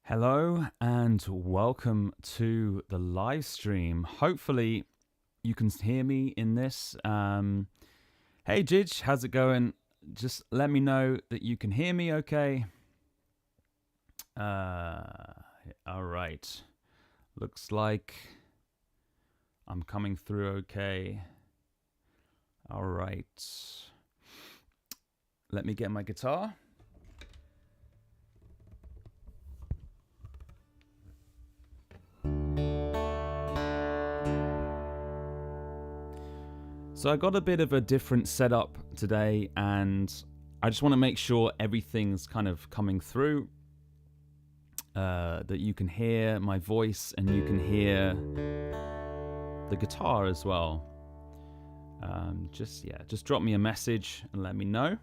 Hello and welcome to the live stream. Hopefully you can hear me in this. Hey Gij, how's it going? Just let me know that you can hear me okay. All right. Looks like I'm coming through okay. All right. Let me get my guitar. So I got a bit of a different setup today, and I just want to make sure everything's kind of coming through, that you can hear my voice and you can hear the guitar as well. Just drop me a message and let me know.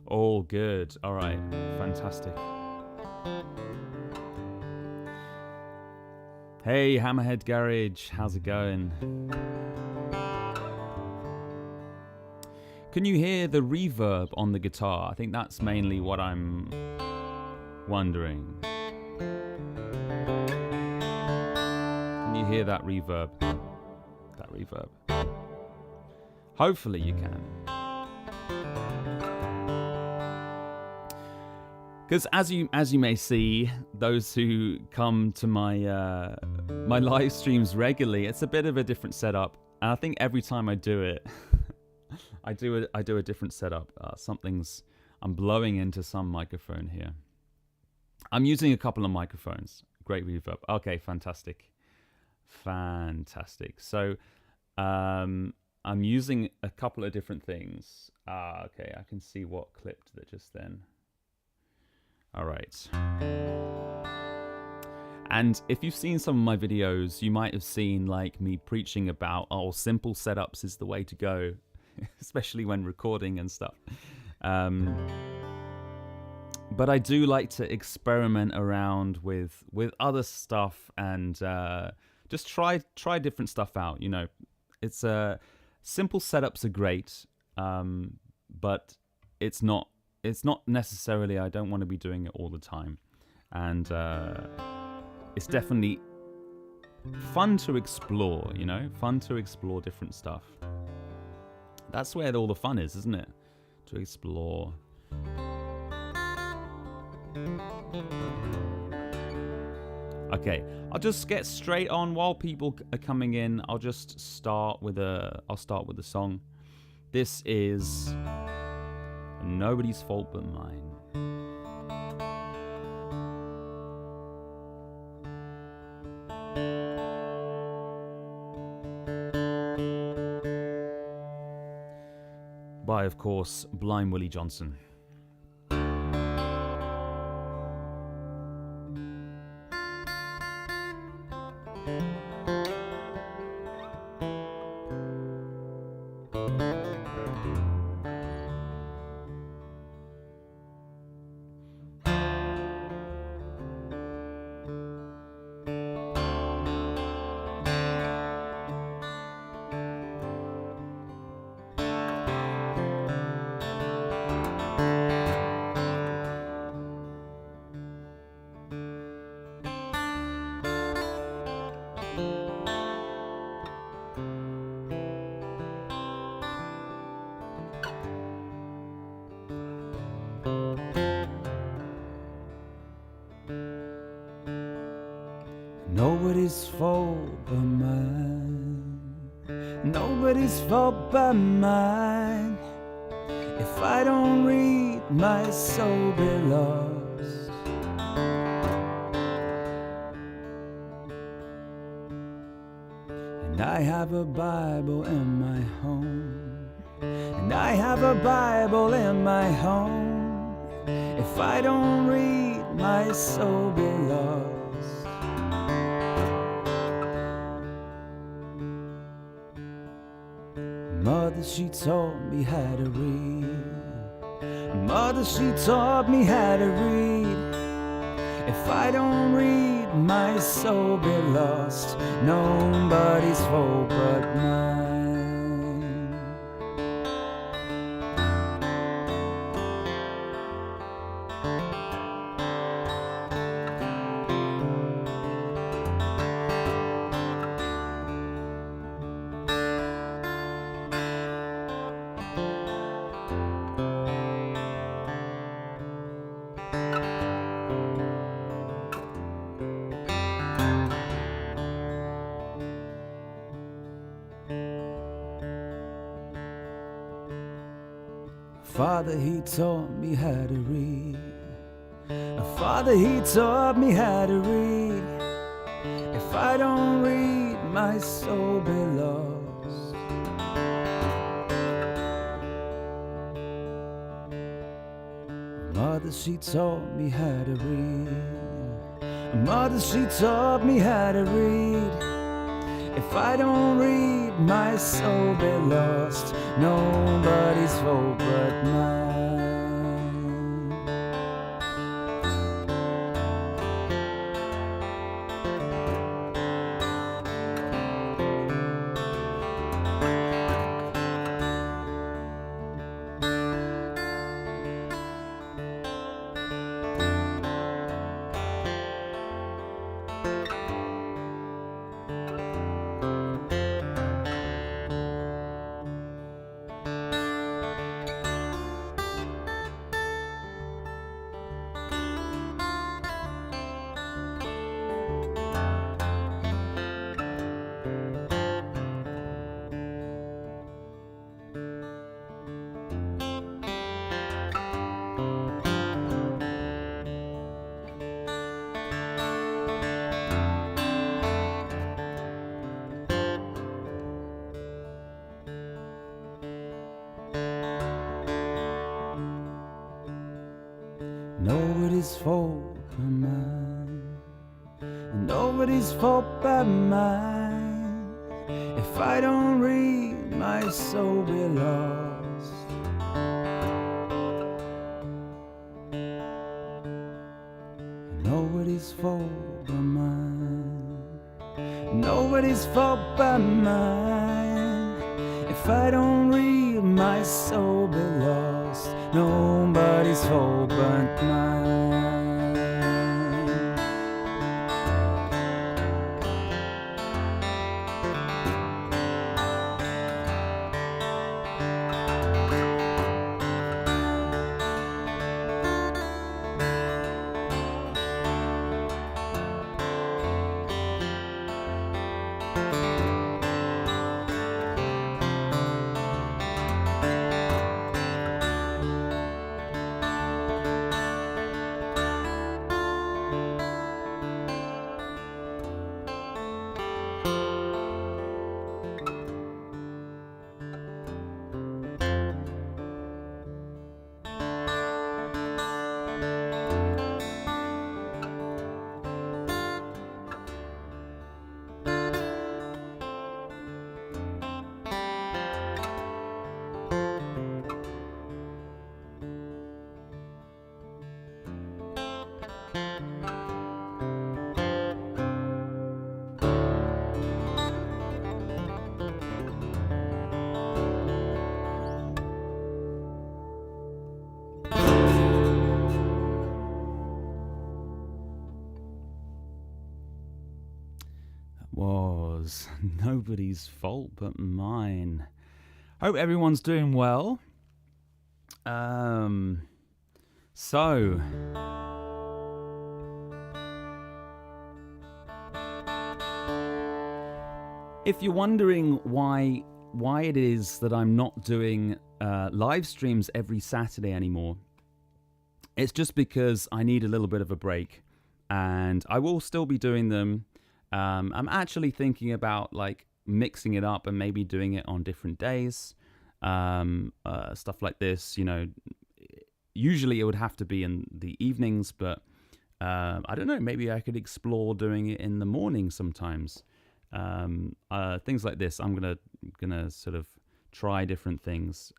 All good. All right. Fantastic. Hey, Hammerhead Garage. How's it going? Can you hear the reverb on the guitar? I think that's mainly what I'm wondering. Can you hear that reverb? That reverb. Hopefully you can. Because as you may see, those who come to my my live streams regularly, it's a bit of a different setup, and I think every time I do it, I do a different setup. I'm blowing into some microphone here. I'm using a couple of microphones. Great reverb. Okay, fantastic. So I'm using a couple of different things. Okay, I can see what clipped that just then. All right. And if you've seen some of my videos, you might have seen like me preaching about, simple setups is the way to go, especially when recording and stuff. But I do like to experiment around with other stuff and just try different stuff out. You know, it's simple setups are great, but it's not necessarily, I don't want to be doing it all the time. And it's definitely fun to explore, you know, fun to explore different stuff. That's where all the fun is, isn't it? To explore. Okay, I'll just get straight on while people are coming in. I'll start with a song. This is Nobody's Fault But Mine. By, of course, Blind Willie Johnson. Nobody's fault but mine. Nobody's fault but mine. If I don't read, my soul be lost. And I have a Bible in my home. And I have a Bible in my home. If I don't read, my soul be lost. Mother, she taught me how to read. Mother, she taught me how to read. If I don't read, my soul be lost. Nobody's fault but mine. Father, he taught me how to read. Father, he taught me how to read. If I don't read, my soul be lost. Mother, she taught me how to read. Mother, she taught me how to read. If I don't read, my soul be lost. Nobody's fault but mine. Nobody's fault but mine. Nobody's fault but mine. If I don't read, my soul be lost. Nobody's fault but mine. Nobody's fault but mine. If I don't read, my soul be lost. Nobody's fault but mine. Was nobody's fault but mine. Hope everyone's doing well. So if you're wondering why it is that I'm not doing live streams every Saturday anymore, it's just because I need a little bit of a break, and I will still be doing them. I'm actually thinking about like mixing it up and maybe doing it on different days, stuff like this. You know, usually it would have to be in the evenings, but I don't know, maybe I could explore doing it in the morning sometimes. Things like this I'm gonna sort of try different things.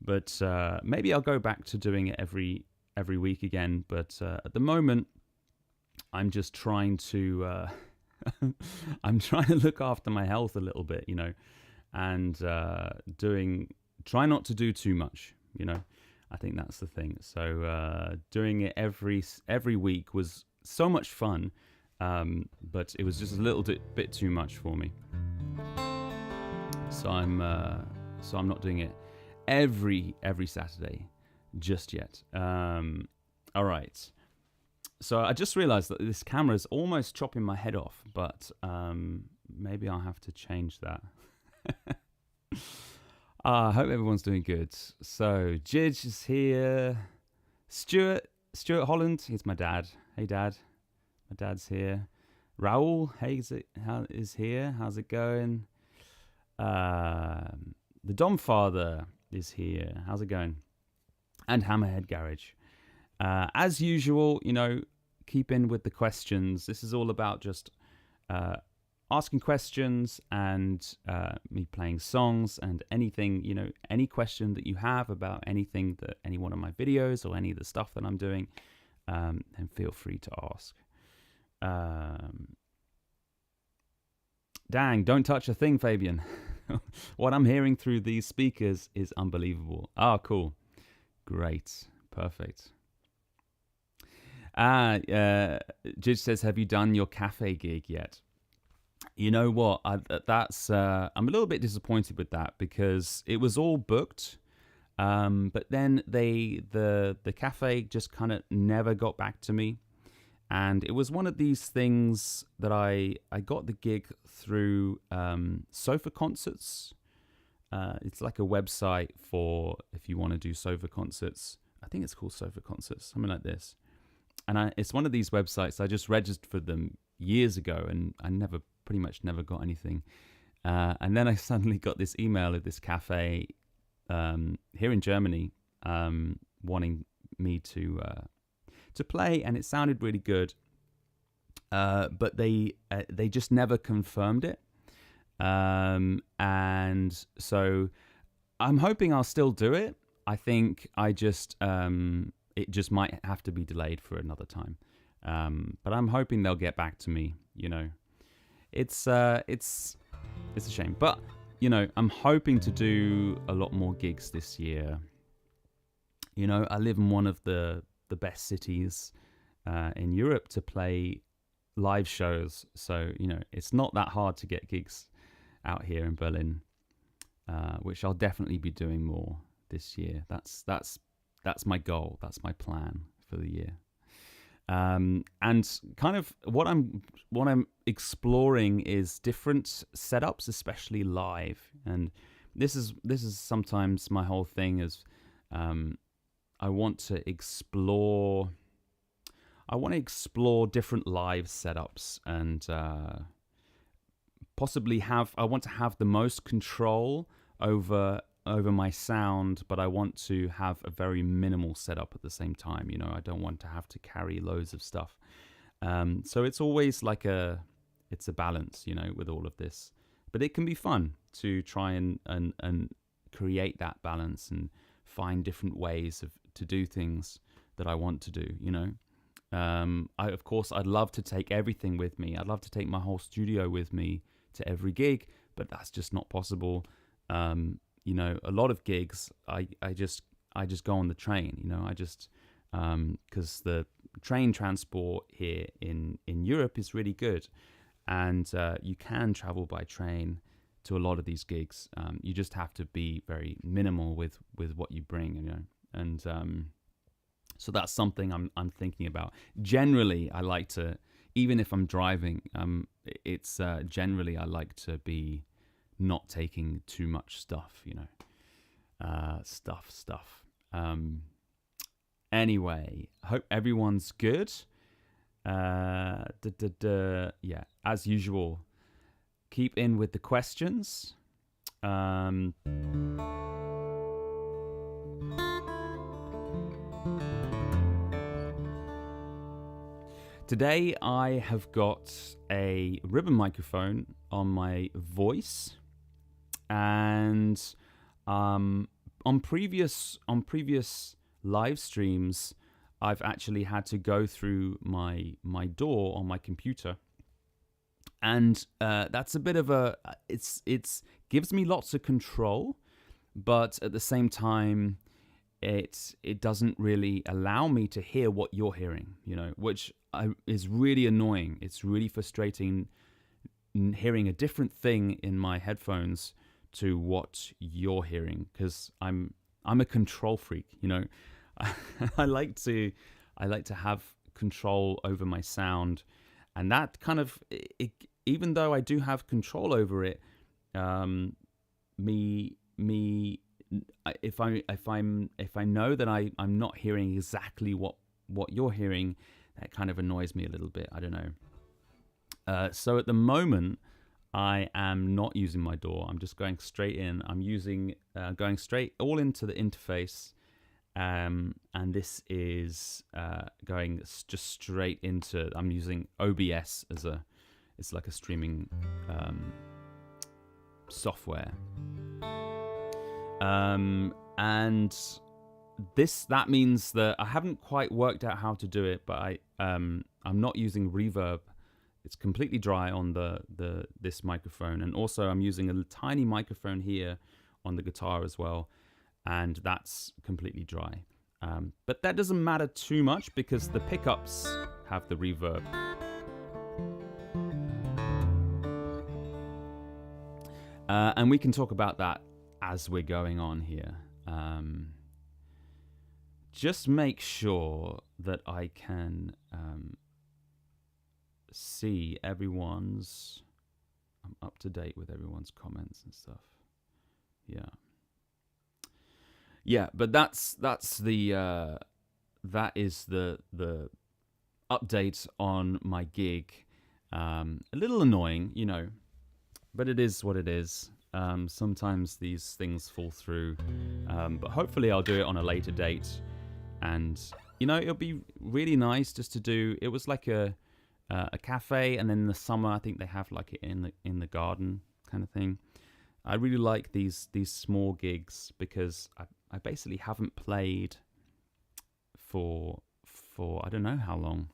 But maybe I'll go back to doing it every week again. But at the moment, I'm just trying to I'm trying to look after my health a little bit, and try not to do too much, I think that's the thing. So doing it every week was so much fun, but it was just a little bit too much for me. So I'm not doing it every Saturday just yet. All right. So I just realized that this camera is almost chopping my head off, but maybe I'll have to change that. I hope everyone's doing good. So Jidge is here. Stuart Holland, he's my dad. Hey, Dad. My dad's here. Raoul, is here. How's it going? The Dom Father is here. How's it going? And Hammerhead Garage. As usual, keep in with the questions. This is all about just asking questions and me playing songs and anything, any question that you have about anything that any one of my videos or any of the stuff that I'm doing, then feel free to ask. Dang, don't touch a thing, Fabian. What I'm hearing through these speakers is unbelievable. Ah, cool. Great. Perfect. Jidge says, have you done your cafe gig yet? You know what? I'm a little bit disappointed with that because it was all booked, but then the cafe just kind of never got back to me, and it was one of these things that I got the gig through Sofa Concerts. It's like a website for if you want to do sofa concerts. I think it's called Sofa Concerts, something like this. And it's one of these websites. I just registered for them years ago, and I pretty much never got anything. And then I suddenly got this email of this cafe here in Germany wanting me to play, and it sounded really good. But they just never confirmed it. And so I'm hoping I'll still do it. I think it just might have to be delayed for another time. But I'm hoping they'll get back to me, It's a shame. But, I'm hoping to do a lot more gigs this year. I live in one of the best cities in Europe to play live shows. So, it's not that hard to get gigs out here in Berlin, which I'll definitely be doing more this year. That's my goal. That's my plan for the year. And kind of what I'm exploring is different setups, especially live. And this is sometimes my whole thing is I want to explore different live setups and possibly I want to have the most control over my sound, but I want to have a very minimal setup at the same time. I don't want to have to carry loads of stuff. So it's always like it's a balance, with all of this. But it can be fun to try and create that balance and find different ways to do things that I want to do, I'd love to take everything with me. I'd love to take my whole studio with me to every gig, but that's just not possible. A lot of gigs, I just go on the train, because the train transport here in Europe is really good, and you can travel by train to a lot of these gigs. You just have to be very minimal with what you bring, and so that's something I'm thinking about. Generally, I like to, even if I'm driving, it's generally I like to be not taking too much stuff, stuff. Anyway, hope everyone's good. Yeah, as usual, keep in with the questions. Today I have got a ribbon microphone on my voice, And on previous live streams, I've actually had to go through my DAW on my computer, and that's a bit of a it's gives me lots of control, but at the same time, it doesn't really allow me to hear what you're hearing, which is really annoying. It's really frustrating hearing a different thing in my headphones to what you're hearing, because I'm a control freak. I like to have control over my sound, and that kind of even though I do have control over it, if I know that I'm not hearing exactly what you're hearing, that kind of annoys me a little bit. I don't know. So at the moment, I am not using my DAW. I'm just going straight in. I'm using going straight all into the interface, and this is going just straight into. I'm using OBS it's like a streaming software. And that means that I haven't quite worked out how to do it, but I'm not using reverb. It's completely dry on this microphone, and also I'm using a tiny microphone here on the guitar as well, and that's completely dry. But that doesn't matter too much because the pickups have the reverb. And we can talk about that as we're going on here. Just make sure that I can see everyone's. I'm up to date with everyone's comments and stuff. Yeah, but that is the update on my gig. A little annoying, but it is what it is. Sometimes these things fall through, but hopefully I'll do it on a later date. And it'll be really nice just to do. It was like a cafe, and then in the summer I think they have like it in the garden kind of thing. I really like these small gigs because I basically haven't played for I don't know how long.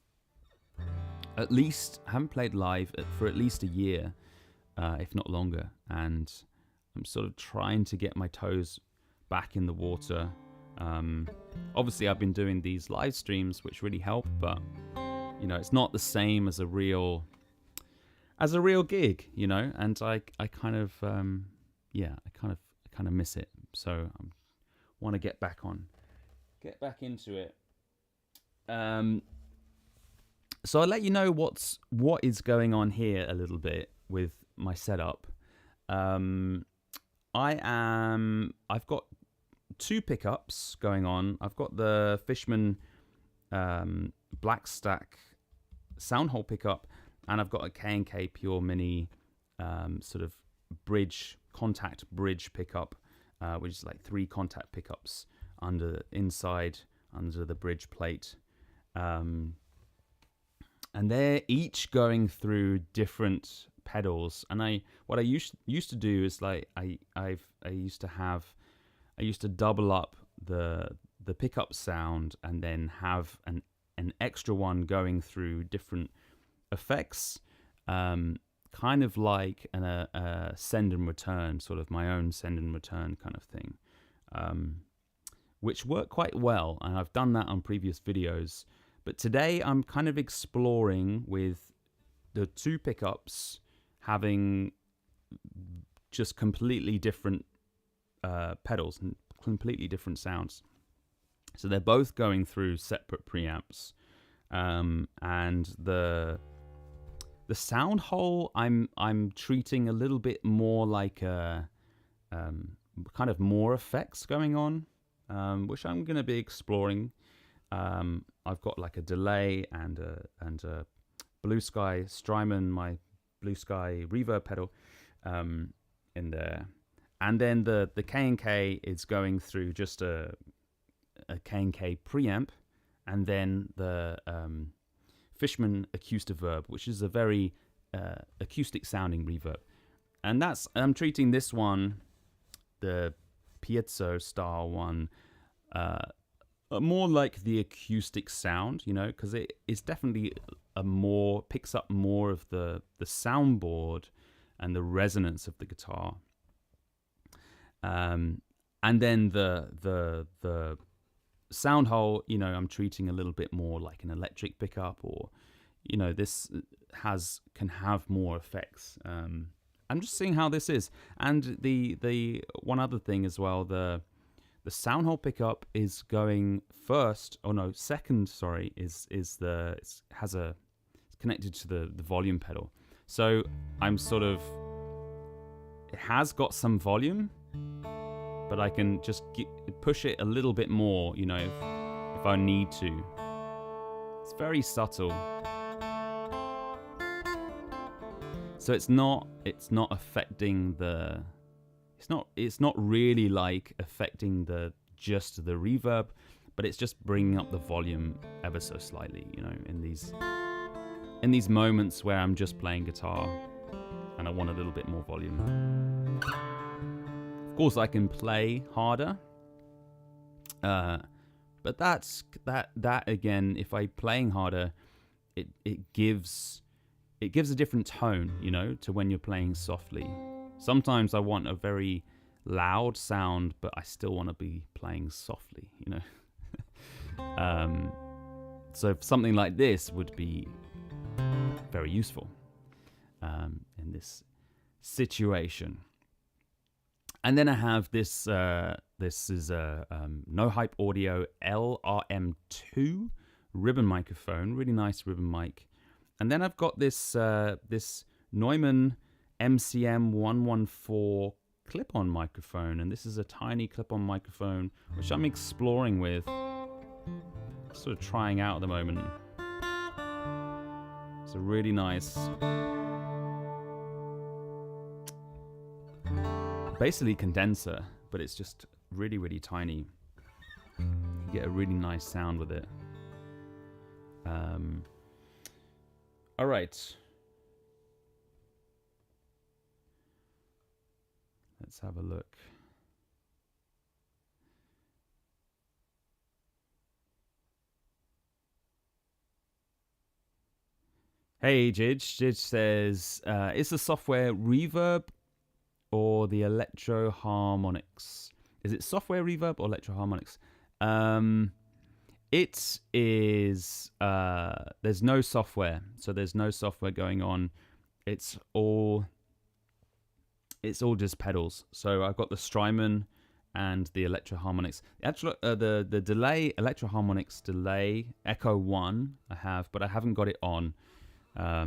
At least I haven't played live for at least a year, if not longer, and I'm sort of trying to get my toes back in the water. Obviously I've been doing these live streams which really help, but it's not the same as a real gig, and I kind of I kind of miss it. So I want to get back into it. So I'll let you know what is going on here a little bit with my setup. I've got two pickups going on. I've got the Fishman Black Stack Soundhole pickup, and I've got a K&K Pure Mini sort of contact bridge pickup, which is like 3 contact pickups under the bridge plate. And they're each going through different pedals. And what I used to do is like I used to double up the pickup sound and then have an extra one going through different effects, kind of like a send and return, sort of my own send and return kind of thing, which worked quite well, and I've done that on previous videos. But today I'm kind of exploring with the 2 pickups having just completely different pedals and completely different sounds. So they're both going through separate preamps, and the sound hole I'm treating a little bit more like a kind of more effects going on, which I'm going to be exploring. I've got like a delay and a Blue Sky Strymon, my Blue Sky reverb pedal, in there, and then the K&K is going through just a K&K preamp, and then the Fishman Acoustiverb, which is a very acoustic sounding reverb, And I'm treating this one, the piezo style one, more like the acoustic sound, you know, because it is definitely picks up more of the soundboard and the resonance of the guitar. And then the sound hole, you know, I'm treating a little bit more like an electric pickup, or, you know, this can have more effects. I'm just seeing how this is. And the one other thing as well, the sound hole pickup is going second, sorry, it's connected to the volume pedal. So I'm sort of, it has got some volume, but I can just push it a little bit more, you know, if I need to. It's very subtle. So it's not affecting the, it's not really like affecting just the reverb, but it's just bringing up the volume ever so slightly, you know, in these moments where I'm just playing guitar and I want a little bit more volume. Of course, I can play harder, but that again, if I'm playing harder, it gives a different tone, you know, to when you're playing softly. Sometimes I want a very loud sound, but I still want to be playing softly, you know. So something like this would be very useful in this situation. And then I have this. This is a No Hype Audio LRM2 ribbon microphone, really nice ribbon mic. And then I've got this Neumann MCM 114 clip-on microphone, and this is a tiny clip-on microphone which I'm exploring with, sort of trying out at the moment. It's a really nice, basically condenser, but it's just really, really tiny. You get a really nice sound with it. All right. Let's have a look. Hey, Jidge. Jidge says, is the software reverb or the electro harmonics? Is it software reverb or electro harmonics? It is, there's no software. So there's no software going on. It's all just pedals. So I've got the Strymon and the electro harmonics. Actually, the delay, electro harmonics delay, Echo 1 I have, but I haven't got it on. I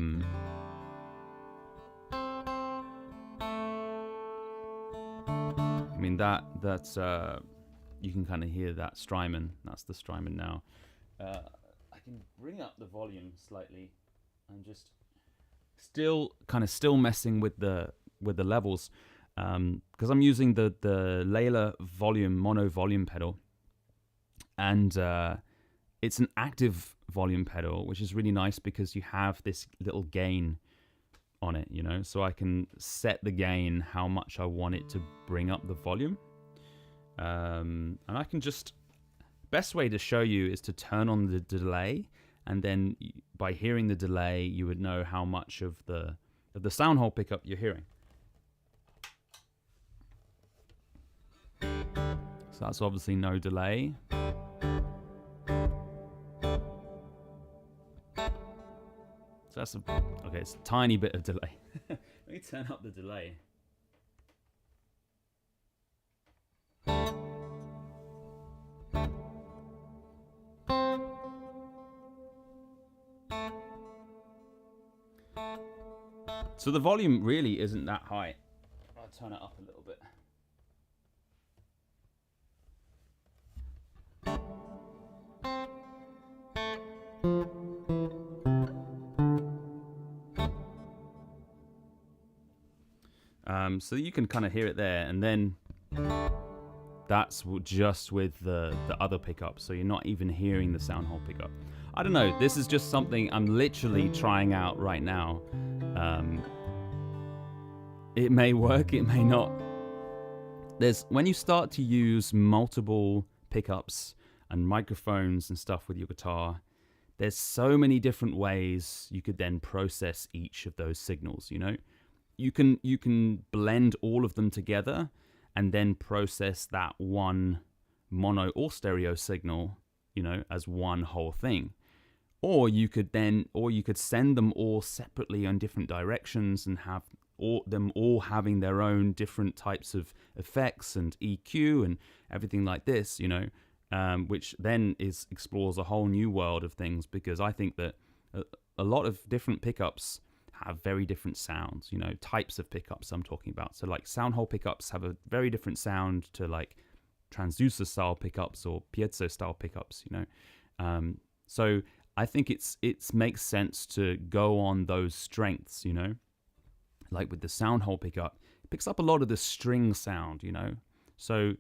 mean that's you can kind of hear that Strymon. That's the Strymon now. I can bring up the volume slightly. I'm just still messing with the levels because I'm using the Layla volume mono volume pedal, and it's an active volume pedal, which is really nice because you have this little gain on it, you know, so I can set the gain how much I want it to bring up the volume. And I can just, best way to show you is to turn on the delay, and then by hearing the delay you would know how much of the sound hole pickup you're hearing. So that's obviously no delay. So that's okay, it's a tiny bit of delay. Let me turn up the delay. So the volume really isn't that high. I'll turn it up a little bit. So you can kind of hear it there, and then that's just with the other pickup, so you're not even hearing the sound hole pickup. I don't know, this is just something I'm literally trying out right now. It may work, it may not. When you start to use multiple pickups and microphones and stuff with your guitar, there's so many different ways you could then process each of those signals, you know? You can blend all of them together and then process that one mono or stereo signal, you know, as one whole thing. Or you could send them all separately in different directions and have them all having their own different types of effects and EQ and everything like this, you know, which then explores a whole new world of things, because I think that a lot of different pickups have very different sounds, you know, types of pickups I'm talking about. So like sound hole pickups have a very different sound to like transducer style pickups or piezo style pickups, you know. So I think it makes sense to go on those strengths, you know. Like with the sound hole pickup, it picks up a lot of the string sound, you know. So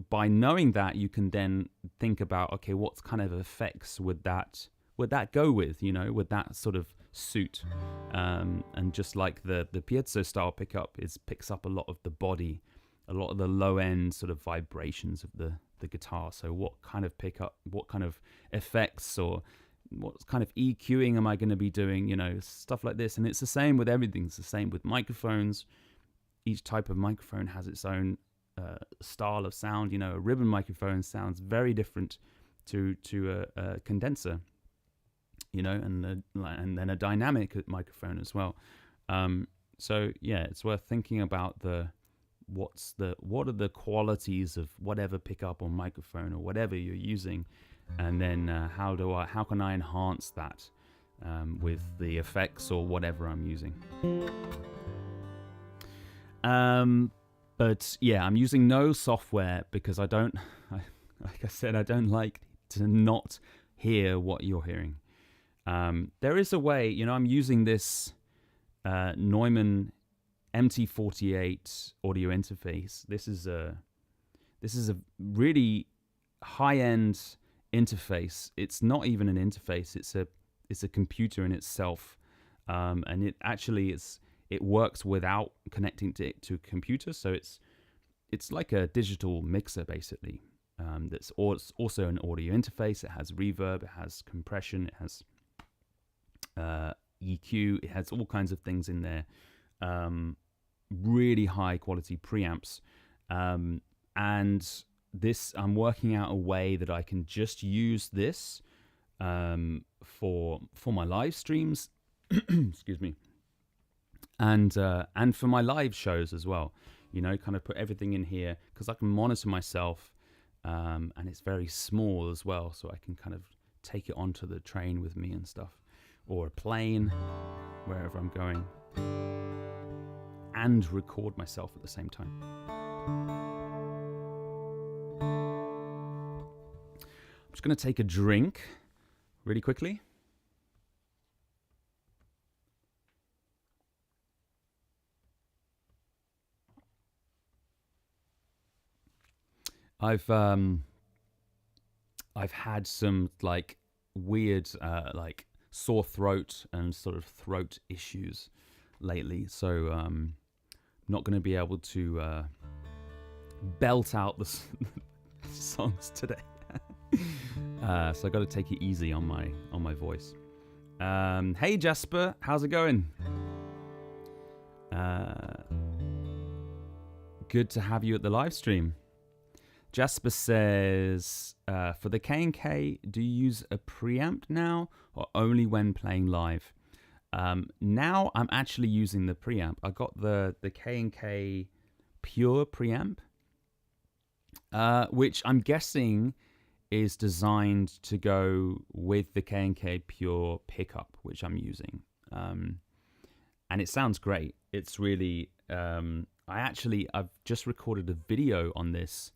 by knowing that, you can then think about, okay, what kind of effects would that go with, you know, would that sort of suit? And just like the piezo style pickup picks up a lot of the body, a lot of the low end sort of vibrations of the guitar. So what kind of pickup, what kind of effects, or what kind of EQing am I going to be doing, you know, stuff like this. And it's the same with everything. It's the same with microphones. Each type of microphone has its own style of sound. You know, a ribbon microphone sounds very different to a condenser, you know, and then a dynamic microphone as well. So yeah, it's worth thinking about what are the qualities of whatever pickup or microphone or whatever you're using, and then how can I enhance that with the effects or whatever I'm using. But yeah, I'm using no software because like I said, I don't like to not hear what you're hearing. There is a way, you know, I'm using this Neumann MT48 audio interface. This is a really high-end interface. It's not even an interface. It's a computer in itself, and it works without connecting to a computer. So it's like a digital mixer basically. That's also an audio interface. It has reverb. It has compression. It has EQ. It has all kinds of things in there. Really high quality preamps, and this, I'm working out a way that I can just use this for my live streams, excuse me, and for my live shows as well. You know, kind of put everything in here because I can monitor myself, and it's very small as well, so I can kind of take it onto the train with me and stuff, or a plane, wherever I'm going, and record myself at the same time. I'm just going to take a drink really quickly. I've had some like weird like sore throat and sort of throat issues lately, so not going to be able to belt out the songs today. So I got to take it easy on my voice. Hey Jasper, how's it going? Good to have you at the live stream. Jasper says, for the K&K, do you use a preamp now or only when playing live? Now I'm actually using the preamp. I got the K&K Pure preamp, which I'm guessing is designed to go with the K&K Pure pickup, which I'm using. And it sounds great. It's really, I've just recorded a video on this,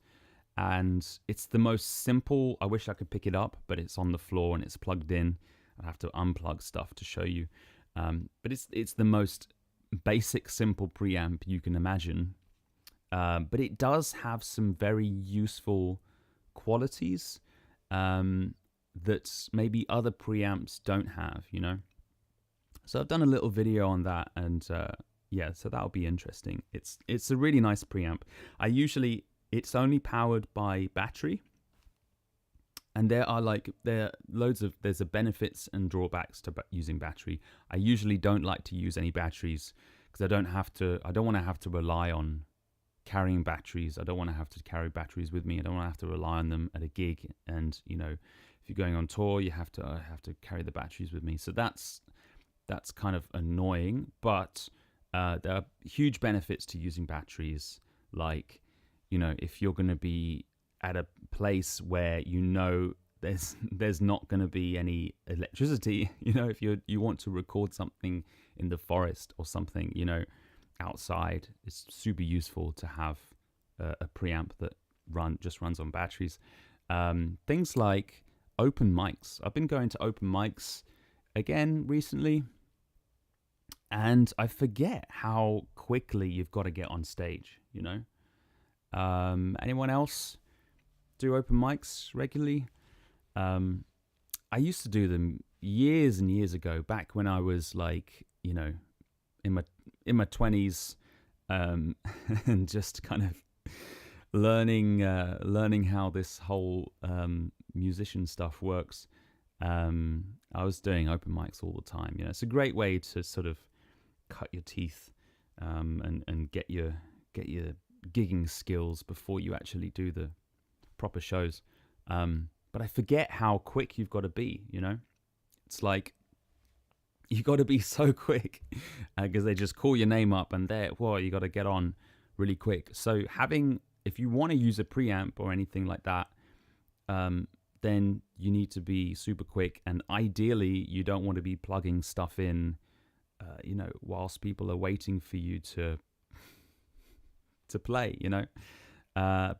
and it's the most simple. I wish I could pick it up, but it's on the floor and it's plugged in. I have to unplug stuff to show you. But it's the most basic, simple preamp you can imagine. But it does have some very useful qualities that maybe other preamps don't have, you know. So I've done a little video on that, and Yeah, so that'll be interesting. It's a really nice preamp. It's only powered by battery, and there's a benefits and drawbacks to using battery. I usually don't like to use any batteries because I don't want to have to rely on carrying batteries. I don't want to have to carry batteries with me. I don't want to have to rely on them at a gig. And if you're going on tour, I have to carry the batteries with me. So that's kind of annoying. But there are huge benefits to using batteries. Like, if you're going to be at a place where there's not going to be any electricity, if you want to record something in the forest or something, outside, it's super useful to have a preamp that just runs on batteries. Things like open mics. I've been going to open mics again recently, and I forget how quickly you've got to get on stage. Anyone else do open mics regularly? I used to do them years and years ago, back when I was like, in my 20s, and just kind of learning how this whole musician stuff works. I was doing open mics all the time. It's a great way to sort of cut your teeth, and get your gigging skills before you actually do the proper shows. But I forget how quick you've got to be. It's like, you got to be so quick, because they just call your name up and you got to get on really quick. So if you want to use a preamp or anything like that, then you need to be super quick. And ideally, you don't want to be plugging stuff in, whilst people are waiting for you to play,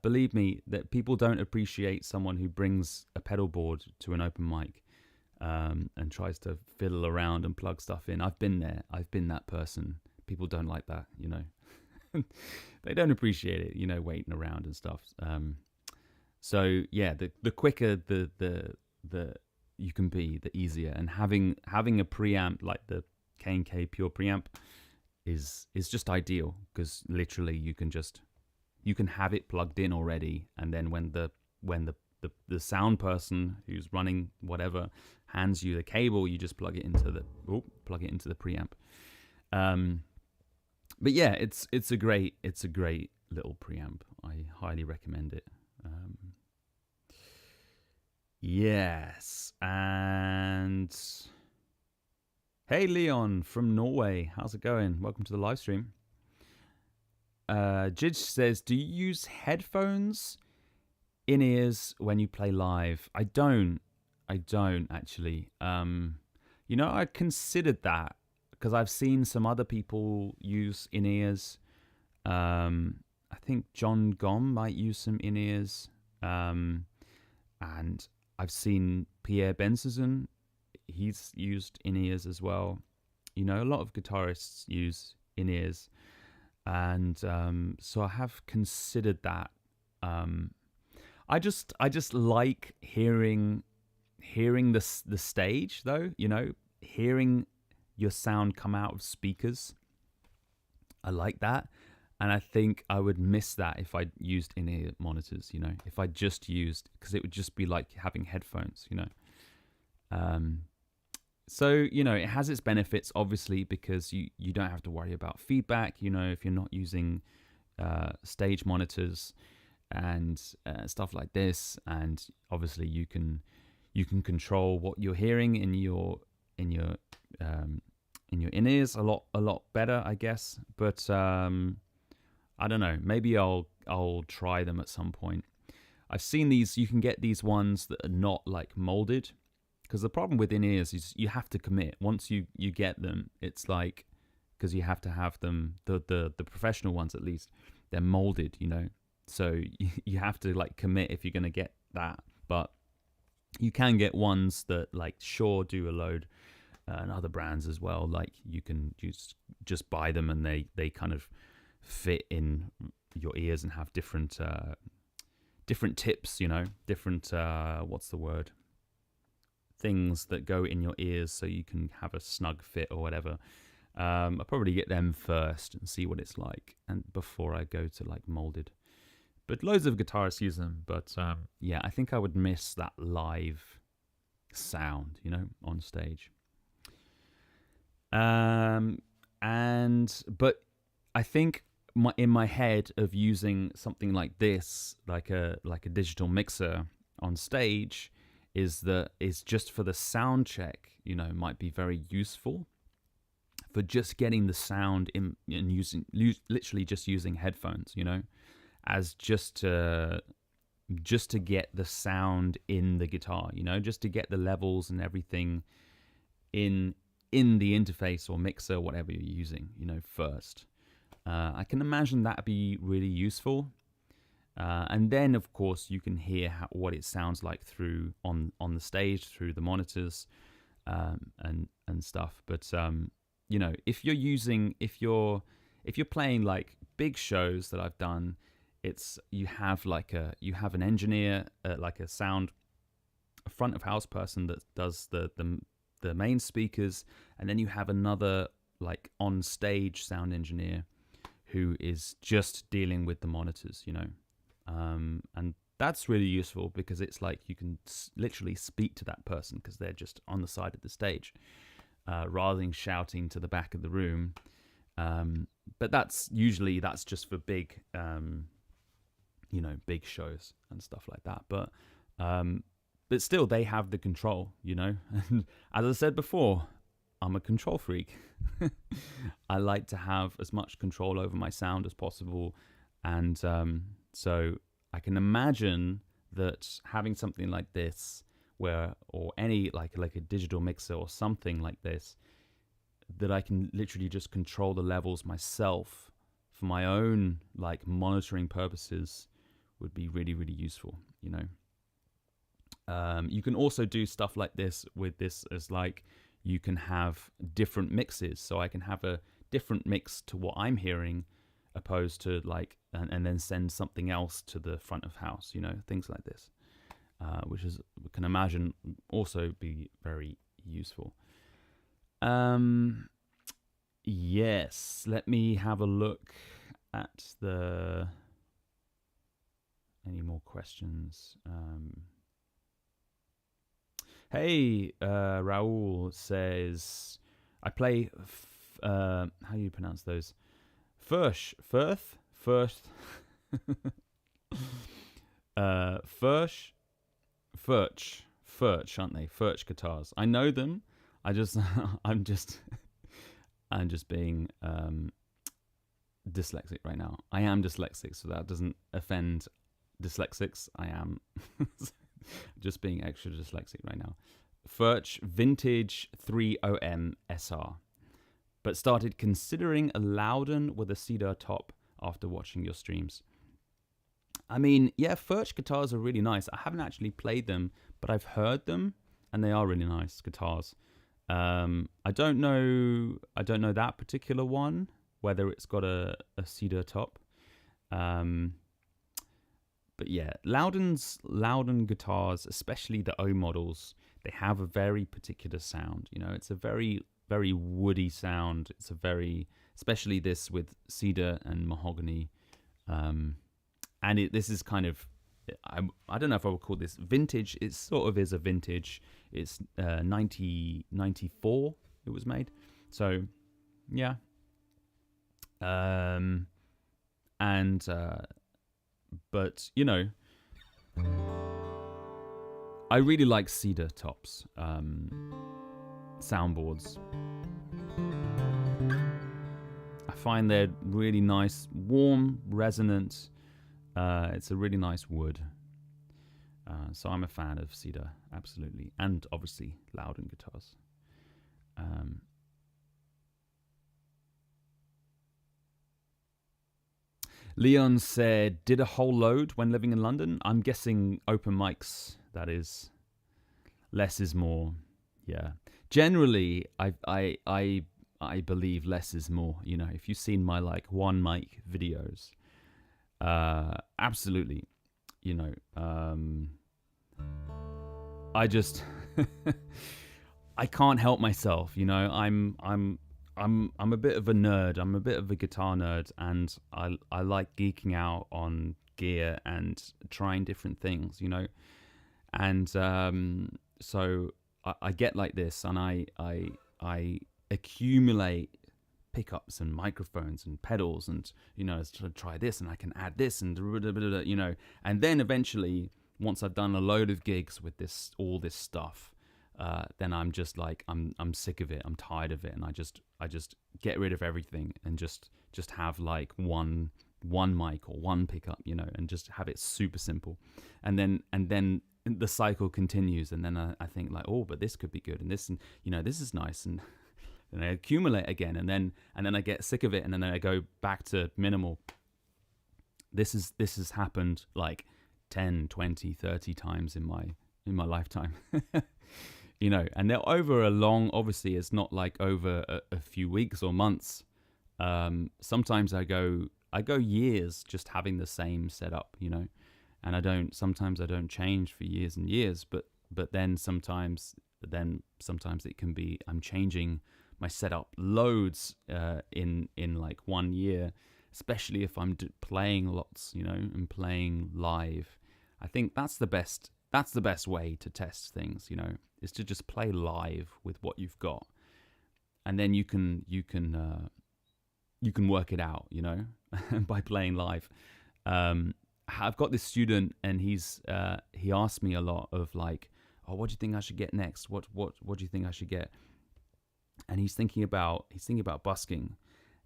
Believe me, that people don't appreciate someone who brings a pedal board to an open mic, and tries to fiddle around and plug stuff in. I've been there. I've been that person. People don't like that, They don't appreciate it, waiting around and stuff. So yeah, the quicker the you can be, the easier. And having a preamp like the K&K Pure Preamp is just ideal, because literally you can have it plugged in already, and then when the sound person who's running whatever hands you the cable, you just plug it into the preamp. But yeah, it's a great little preamp. I highly recommend it. Yes, and hey Leon from Norway, how's it going? Welcome to the live stream. Jidge says, do you use headphones, in-ears when you play live? I don't actually. I considered that, because I've seen some other people use in-ears. I think John Gom might use some in-ears. And I've seen Pierre Benson, he's used in-ears as well. A lot of guitarists use in-ears. And so I have considered that. I just like hearing the stage, though. Hearing your sound come out of speakers. I like that, and I think I would miss that if I used in-ear monitors. If I just used, because it would just be like having headphones. So, it has its benefits, obviously, because you don't have to worry about feedback, if you're not using stage monitors and stuff like this. And obviously you can control what you're hearing in your in-ears a lot better, I guess. But I don't know, maybe I'll try them at some point. I've seen these, you can get these ones that are not like molded. Because the problem with in-ears is you have to commit. Once you get them, it's like, because you have to have them, the professional ones at least, they're molded, So you have to like commit if you're going to get that. But you can get ones that like Shure do a load, and other brands as well. Like you can just buy them, and they kind of fit in your ears and have different tips, different, what's the word? Things that go in your ears so you can have a snug fit or whatever. I'll probably get them first and see what it's like, and before I go to like molded. But loads of guitarists use them. But yeah, I think I would miss that live sound, on stage. But I think in my head of using something like this, like a digital mixer on stage, is just for the sound check. Might be very useful for just getting the sound in and literally just using headphones. As just to get the sound in the guitar. Just to get the levels and everything in the interface or mixer, whatever you're using, first. I can imagine that'd be really useful. And then, of course, you can hear what it sounds like through on the stage, through the monitors, and stuff. But if you're playing like big shows that I've done, you have an engineer, like a front of house person that does the main speakers, and then you have another like on stage sound engineer who is just dealing with the monitors, and that's really useful because it's like you can literally speak to that person because they're just on the side of the stage, rather than shouting to the back of the room. But that's just for big, big shows and stuff like that. But still, they have the control, And as I said before, I'm a control freak. I like to have as much control over my sound as possible. And so I can imagine that having something like this, or any like a digital mixer or something like this, that I can literally just control the levels myself for my own like monitoring purposes, would be really, really useful, You can also do stuff like this with this as like, you can have different mixes. So I can have a different mix to what I'm hearing, opposed to like, and then send something else to the front of house, things like this, which is, we can imagine, also be very useful. Yes, let me have a look at any more questions. Hey, Raul says, I play, how do you pronounce those? Firth, aren't they? Furch guitars. I know them. I'm just being dyslexic right now. I am dyslexic, so that doesn't offend dyslexics. I am just being extra dyslexic right now. Furch Vintage 3OM SR, but started considering a Loudon with a cedar top after watching your streams. I mean, yeah, Furch guitars are really nice. I haven't actually played them, but I've heard them, and they are really nice guitars. I don't know that particular one, whether it's got a cedar top. But yeah, Loudon guitars, especially the O models, they have a very particular sound. It's a very, very woody sound. It's especially this with cedar and mahogany. And this is kind of, I don't know if I would call this vintage. It sort of is a vintage. It's 1994 it was made. So, yeah. But, I really like cedar tops, soundboards. I find they're really nice, warm, resonant. It's a really nice wood. So I'm a fan of cedar, absolutely. And obviously Loudon guitars. Leon said, did a whole load when living in London. I'm guessing open mics, that is. Less is more. Yeah. Generally, I believe less is more. If you've seen my like one mic videos, absolutely. I just I can't help myself. I'm a bit of a nerd. I'm a bit of a guitar nerd, and I like geeking out on gear and trying different things, you know. And so I get like this, and I accumulate pickups and microphones and pedals, and you know, to try this, and I can add this, and you know, and then eventually, once I've done a load of gigs with all this stuff, then I'm just like I'm sick of it. I'm tired of it, and I just get rid of everything and just have like one mic or one pickup, you know, and just have it super simple, and then the cycle continues, and then I think like, oh, but this could be good, and this, and you know, this is nice, and I accumulate again, and then I get sick of it, and then I go back to minimal. This has happened like 10, 20, 30 times in my lifetime. You know, and they're over a long, obviously it's not like over a few weeks or months. Sometimes I go years just having the same setup, you know, and sometimes I don't change for years and years, but then sometimes it can be, I'm changing my setup loads in like 1 year, especially if I'm playing lots, you know, and playing live. I think that's the best way to test things, you know, is to just play live with what you've got, and then you can work it out, you know, by playing live. I've got this student, and he asked me a lot of like, oh, what do you think I should get next? What do you think I should get? And he's thinking about busking,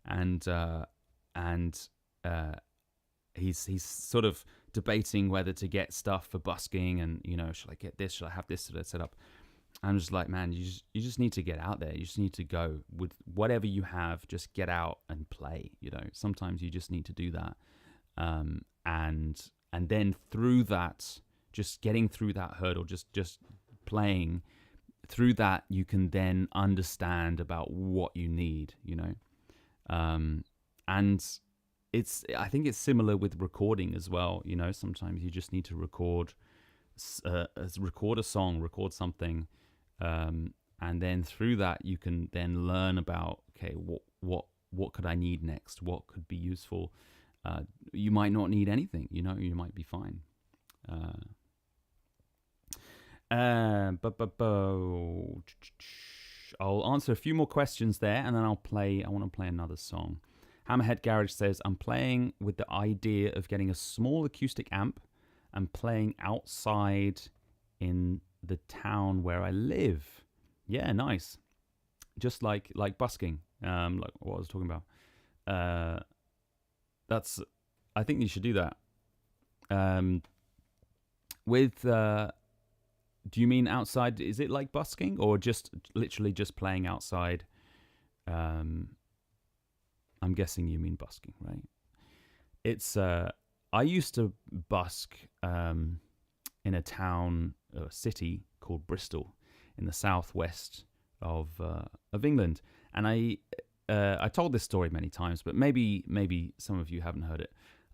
and he's sort of debating whether to get stuff for busking, and you know, should I get this? Should I have this set up? I'm just like, man, you just need to get out there. You just need to go with whatever you have. Just get out and play. You know, sometimes you just need to do that, and then through that, just getting through that hurdle, just playing through that, you can then understand about what you need. You know, and I think it's similar with recording as well. You know, sometimes you just need to record a song, record something, and then through that you can then learn about, okay, what could I need next? What could be useful? You might not need anything. You know, you might be fine. I'll answer a few more questions there, and then I want to play another song. Hammerhead Garage says, I'm playing with the idea of getting a small acoustic amp and playing outside in the town where I live. Yeah, nice. Just like busking, like what I was talking about. I think you should do that. Do you mean outside? Is it like busking, or just literally just playing outside? I'm guessing you mean busking, right? It's I used to busk in a town or city called Bristol in the southwest of England, and I told this story many times, but maybe some of you haven't heard it.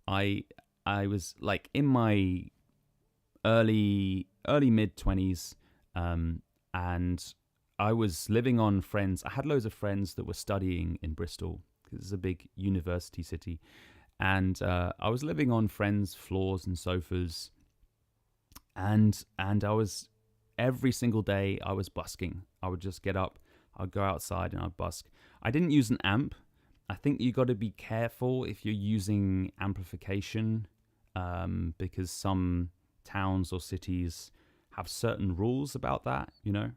I was like in my early mid 20s, and I was living on friends. I had loads of friends that were studying in Bristol, because it's a big university city, and I was living on friends' floors and sofas, and I was, every single day I was busking. I would just get up, I'd go outside and I'd busk. I didn't use an amp. I think you got to be careful if you're using amplification, because some towns or cities have certain rules about that, you know,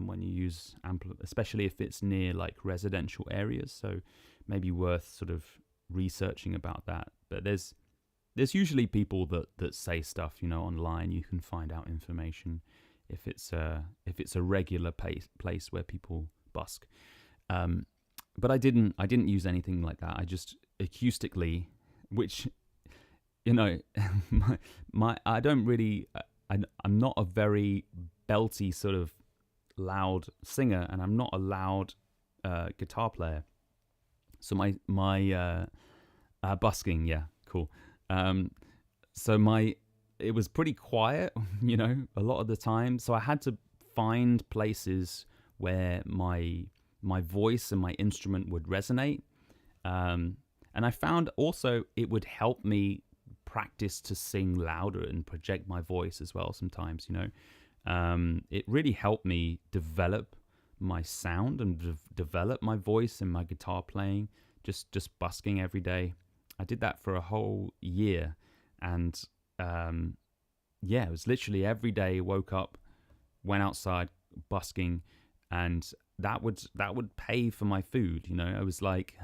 when you use especially if it's near like residential areas. So maybe worth sort of researching about that. But there's usually people that say stuff, you know, online. You can find out information if it's a regular place where people busk. But I didn't use anything like that. I just acoustically, which, you know, I don't really, I'm not a very belty sort of loud singer, and I'm not a loud guitar player. So my busking, yeah, cool. So it was pretty quiet, you know, a lot of the time. So I had to find places where my my voice and my instrument would resonate. And I found also it would help me practice to sing louder and project my voice as well sometimes, you know. It really helped me develop my sound and develop my voice and my guitar playing, just busking every day. I did that for a whole year, and it was literally every day. Woke up, went outside busking, and that would pay for my food. You know, I was like,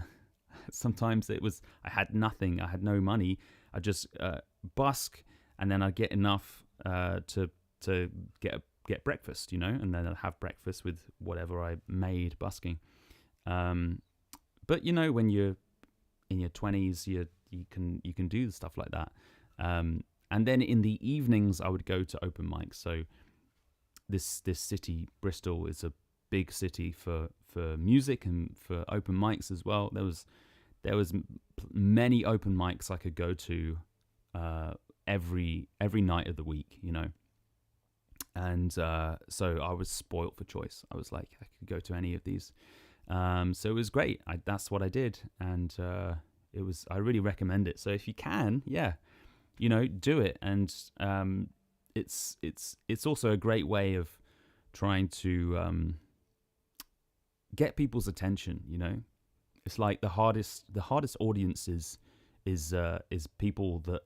sometimes it was I had nothing, I had no money. I just busk, and then I get enough to get breakfast, you know, and then I'll have breakfast with whatever I made busking. But you know, when you're in your 20s, you can do stuff like that. And then in the evenings, I would go to open mics. So this city, Bristol, is a big city for music and for open mics as well. There was many open mics I could go to every night of the week, you know. And so I was spoilt for choice. I was like, I could go to any of these. So it was great. That's what I did, and I really recommend it. So if you can, you know, do it. And it's also a great way of trying to get people's attention. You know, it's like the hardest audience is people that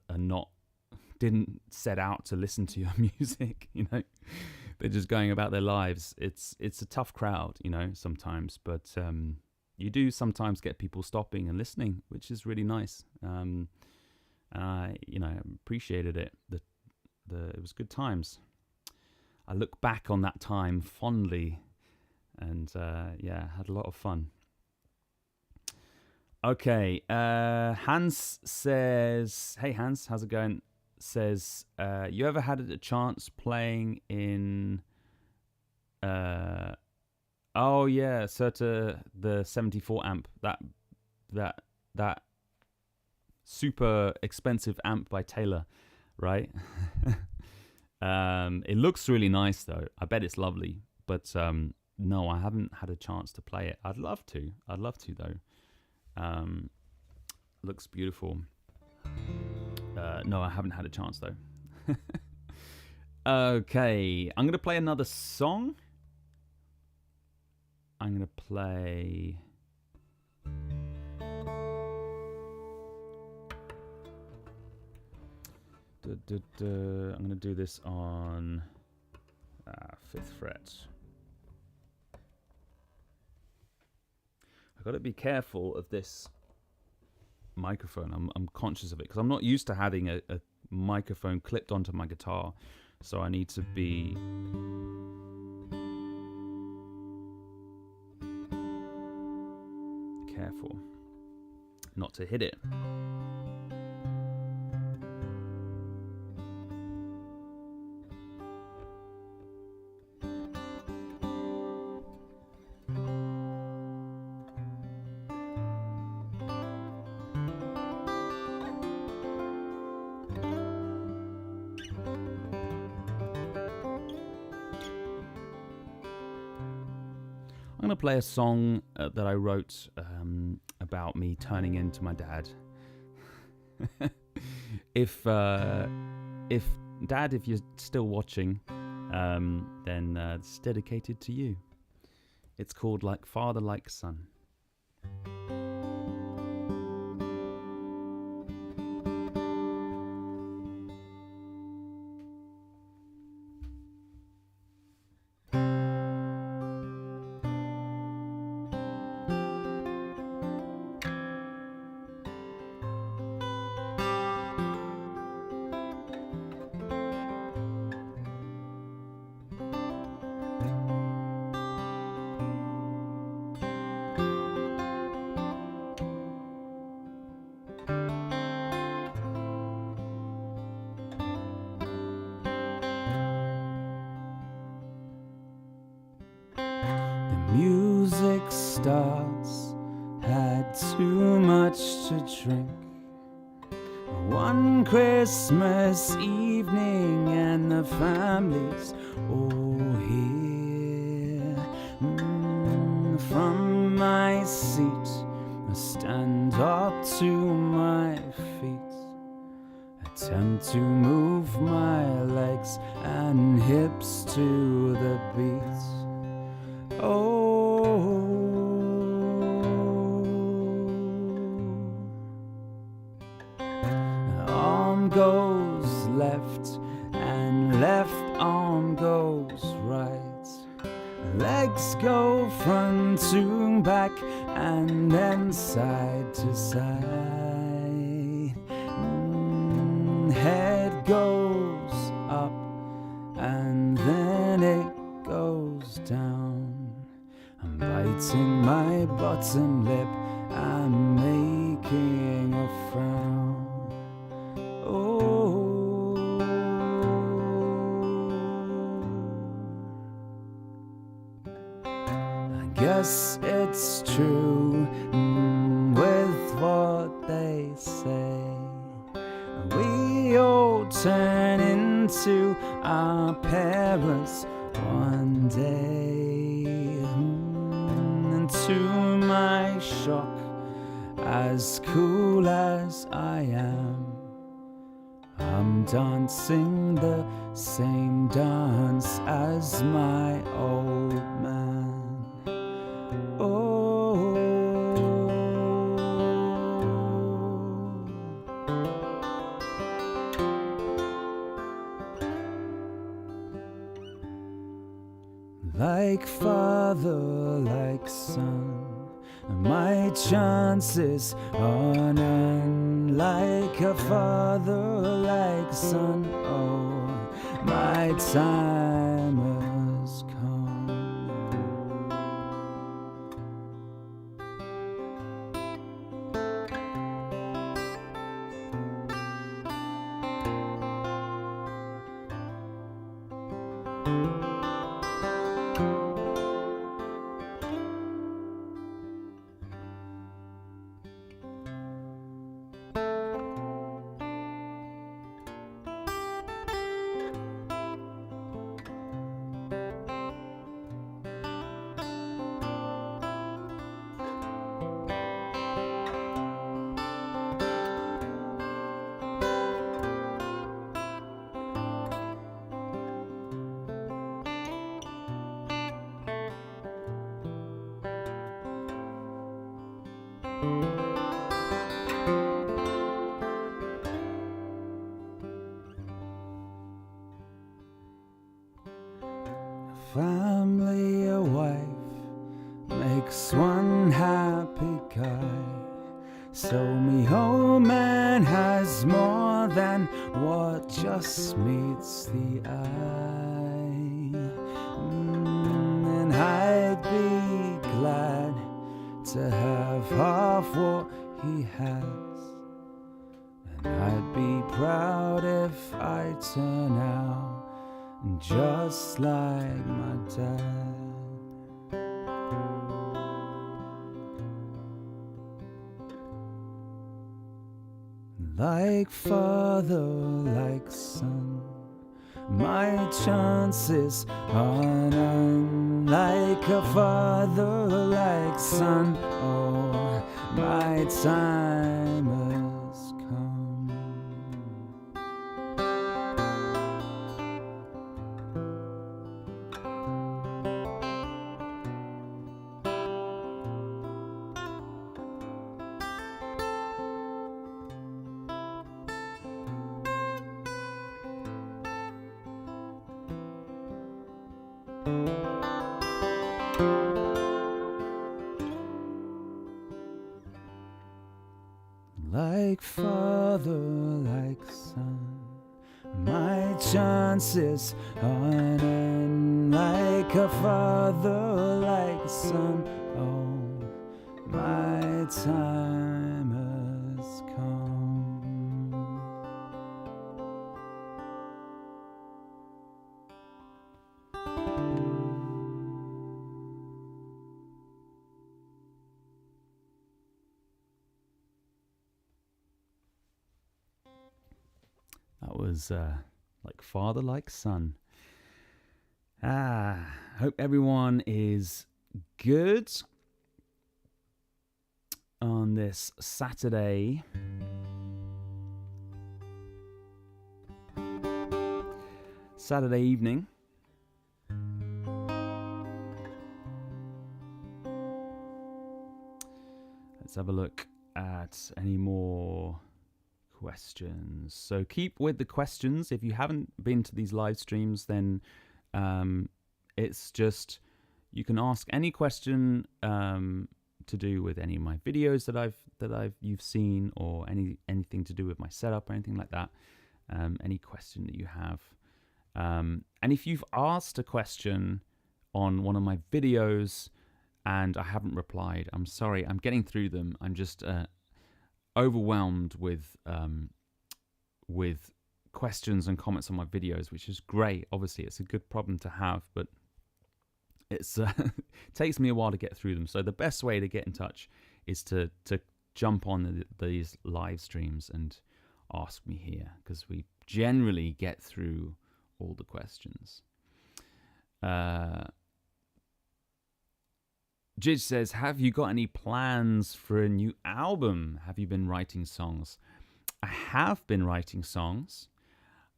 didn't set out to listen to your music. You know, they're just going about their lives. It's a tough crowd, you know, sometimes, but you do sometimes get people stopping and listening, which is really nice. I appreciated it. It was good times. I look back on that time fondly, and had a lot of fun. Okay, Hans says, "Hey Hans, how's it going?" Says, "You ever had a chance playing in?" Certa, the 74 amp, that super expensive amp by Taylor, right? It looks really nice though. I bet it's lovely, but no, I haven't had a chance to play it. I'd love to though. Looks beautiful. No, I haven't had a chance though. Okay, I'm gonna play another song. I'm gonna play. I'm gonna do this on 5th fret. I've got to be careful of this microphone. I'm conscious of it because I'm not used to having a microphone clipped onto my guitar, so I need to be careful not to hit it. I'm going to play a song that I wrote about me turning into my dad. If Dad, if you're still watching, then it's dedicated to you. It's called Like Father, Like Son. Music starts, had too much to drink. One Christmas evening and the family's all here. From my seat, I stand up to my feet, attempt to move my legs and hips to the beat. Oh, arm goes left and left arm goes right. Legs go front to back and then side to side. Head goes up and then it goes down. I'm biting my bottom lip, I'm making a frown. Oh, guess it's true with what they say. We all turn into our parents one day. And to my shock, as cool as I am, I'm dancing the same dance as my old man. Like father, like son, my chances are none. Like a father, like son, oh, my time has come. Family, a wife, makes one happy guy. So me home man has more than what just meets the eye. And I'd be glad to have half what he has. And I'd be proud if I turn out just like my dad. Like father, like son, my chances are none. Like a father, like son, oh, my time has come. Like father, like son, my chances are none. Like a father, like son, oh, my time has come. That was like father, like son. Hope everyone is good. on this Saturday evening. Let's have a look at any more questions. So keep with the questions. If you haven't been to these live streams, then it's just, you can ask any question to do with any of my videos that you've seen, or anything to do with my setup or anything like that. Any question that you have. And if you've asked a question on one of my videos and I haven't replied, I'm sorry. I'm getting through them. I'm just overwhelmed with questions and comments on my videos, which is great. Obviously, it's a good problem to have, but it's it takes me a while to get through them. So the best way to get in touch is to jump on these live streams and ask me here, because we generally get through all the questions. Jidge says, have you got any plans for a new album? Have you been writing songs? I have been writing songs.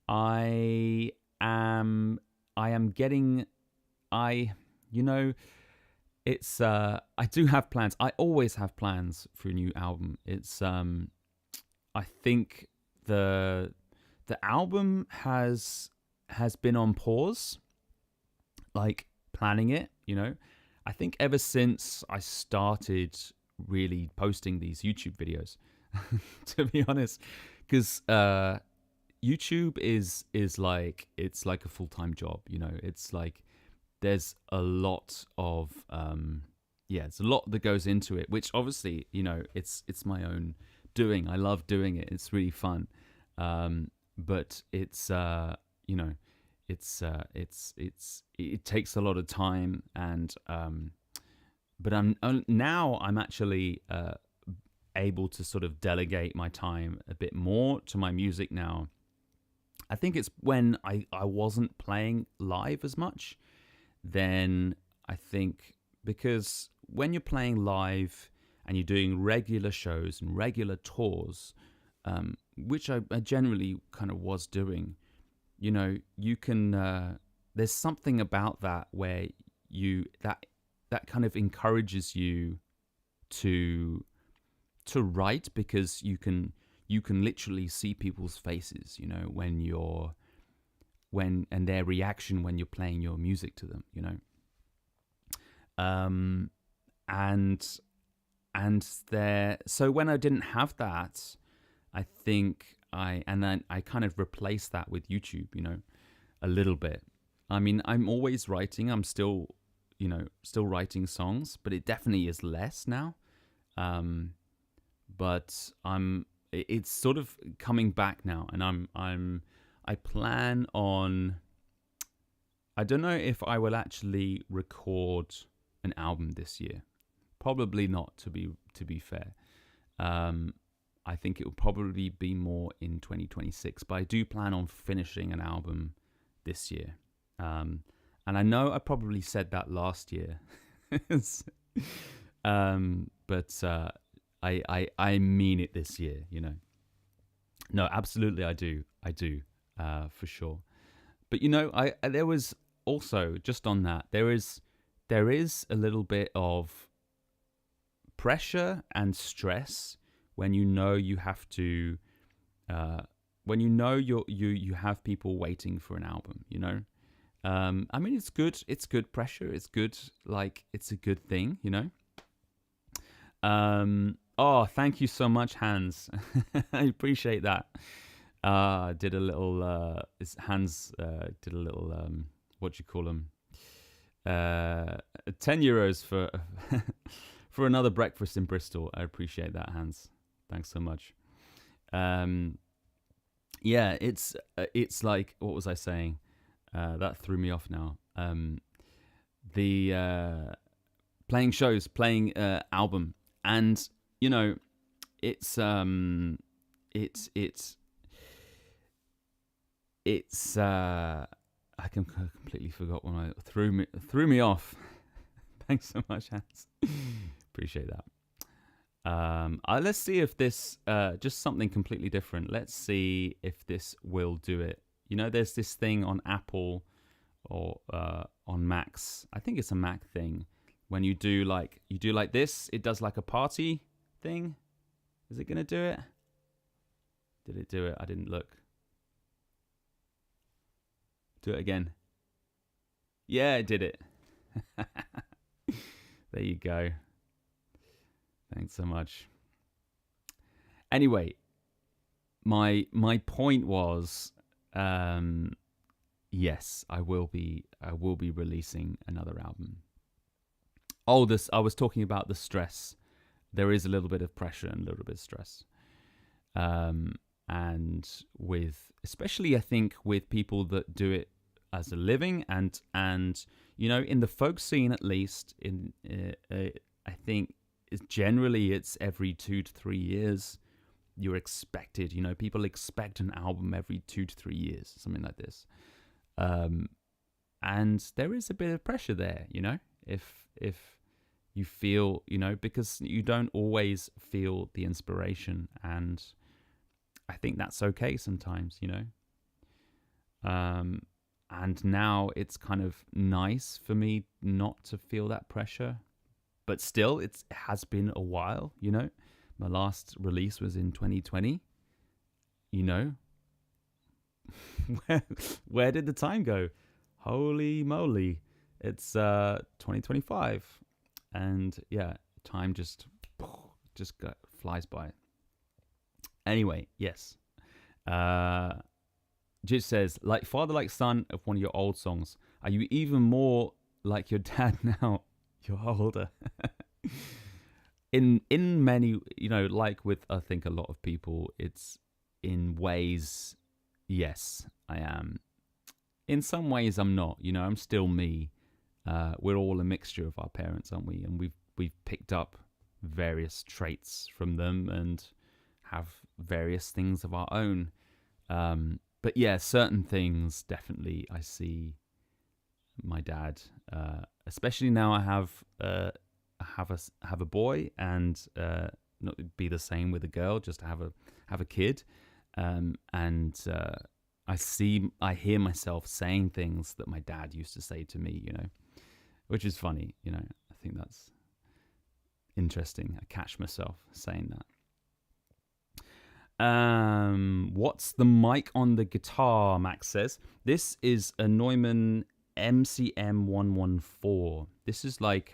I am getting, it's, I do have plans. I always have plans for a new album. It's, I think the album has been on pause, like planning it, I think ever since I started really posting these YouTube videos, to be honest, because YouTube is like, it's like a full-time job, it's like there's a lot of there's a lot that goes into it, which obviously it's my own doing. I love doing it. It's really fun, but it's it takes a lot of time, and but I'm actually able to sort of delegate my time a bit more to my music now. I think it's when I wasn't playing live as much, then I think, because when you're playing live and you're doing regular shows and regular tours, which I generally kind of was doing, you can, there's something about that where that kind of encourages you to write, because you can literally see people's faces, and their reaction when you're playing your music to them, so when I didn't have that, I think then I kind of replaced that with YouTube, a little bit. I mean, I'm always writing. I'm still writing songs, but it definitely is less now. But it's sort of coming back now, and I plan on, I don't know if I will actually record an album this year. Probably not, to be fair. I think it will probably be more in 2026, but I do plan on finishing an album this year. And I know I probably said that last year, but I mean it this year, No, absolutely, I do, for sure. But there was also, just on that, there is a little bit of pressure and stress when you have to, when you have people waiting for an album, I mean, it's good pressure, it's good, like, it's a good thing, Oh, thank you so much, Hans. I appreciate that. Did a little, Hans did a little, what do you call them? 10 euros for for another breakfast in Bristol. I appreciate that, Hans. Thanks so much. Yeah, it's like, what was I saying? That threw me off now. The playing shows, playing album, and it's I completely forgot when I threw me off. Thanks so much, Hans. Appreciate that. Let's see if this, just something completely different. Let's see if this will do it. You know, there's this thing on Apple or on Macs. I think it's a Mac thing. When you do like this, it does like a party thing. Is it gonna do it? Did it do it? I didn't look. Do it again. Yeah, it did it. There you go. Thanks so much. Anyway, my point was, yes, I will be releasing another album. Oh, I was talking about the stress. There is a little bit of pressure and a little bit of stress. And with, especially I think with people that do it as a living and you know, in the folk scene at least, I think generally it's every 2 to 3 years you're expected, you know, people expect an album every 2 to 3 years, something like this. And there is a bit of pressure there, you know, if you feel, you know, because you don't always feel the inspiration, and I think that's okay sometimes, you know. And now it's kind of nice for me not to feel that pressure, but still it has been a while, you know. My last release was in 2020, you know. Where did the time go? Holy moly, it's 2025, and yeah, time just flies by. Anyway, yes. Jit says, like father, like son of one of your old songs. Are you even more like your dad now? You're older. in many, you know, like with I think a lot of people, it's in ways, yes, I am. In some ways, I'm not. You know, I'm still me. We're all a mixture of our parents, aren't we? And we've picked up various traits from them and have various things of our own. But yeah, certain things definitely I see my dad, especially now I have a boy, and not be the same with a girl, just to have a kid, and I hear myself saying things that my dad used to say to me, you know, which is funny, you know. I think that's interesting. I catch myself saying that. What's the mic on the guitar? Max says this is a Neumann MCM 114. This is like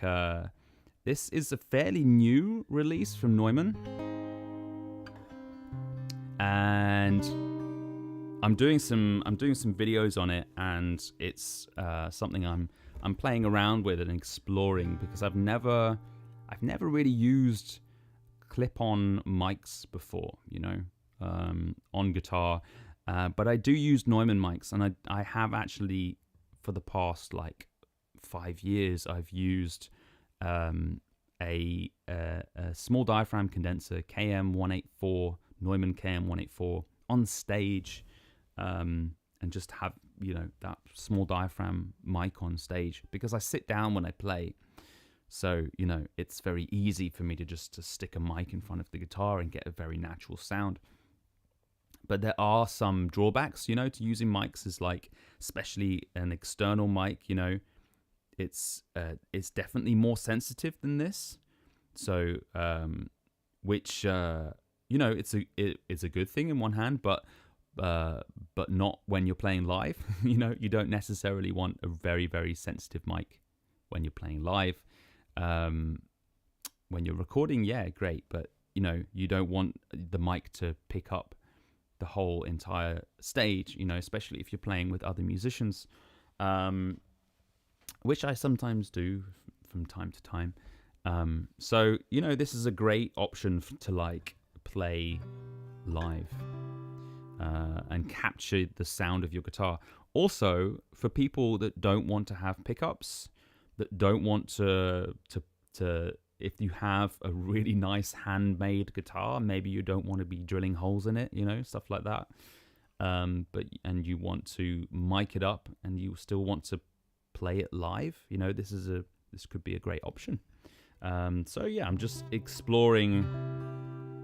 this is a fairly new release from Neumann, and I'm doing some videos on it, and it's something I'm playing around with and exploring, because I've never really used clip-on mics before, you know, on guitar, but I do use Neumann mics, and I have actually for the past like 5 years I've used a small diaphragm condenser KM184, Neumann KM184 on stage, and just have, you know, that small diaphragm mic on stage, because I sit down when I play. So, you know, it's very easy for me to stick a mic in front of the guitar and get a very natural sound. But there are some drawbacks, you know, to using mics, is like, especially an external mic, you know, it's definitely more sensitive than this. So, which, you know, it's a good thing in one hand, but not when you're playing live. You know, you don't necessarily want a very, very sensitive mic when you're playing live. When you're recording, yeah, great, but you know, you don't want the mic to pick up the whole entire stage, you know, especially if you're playing with other musicians, which I sometimes do from time to time. So, you know, this is a great option to like play live and capture the sound of your guitar. Also, for people that don't want to have pickups, that don't want to if you have a really nice handmade guitar, maybe you don't want to be drilling holes in it, you know, stuff like that. And you want to mic it up, and you still want to play it live, you know, this could be a great option. So yeah, I'm just exploring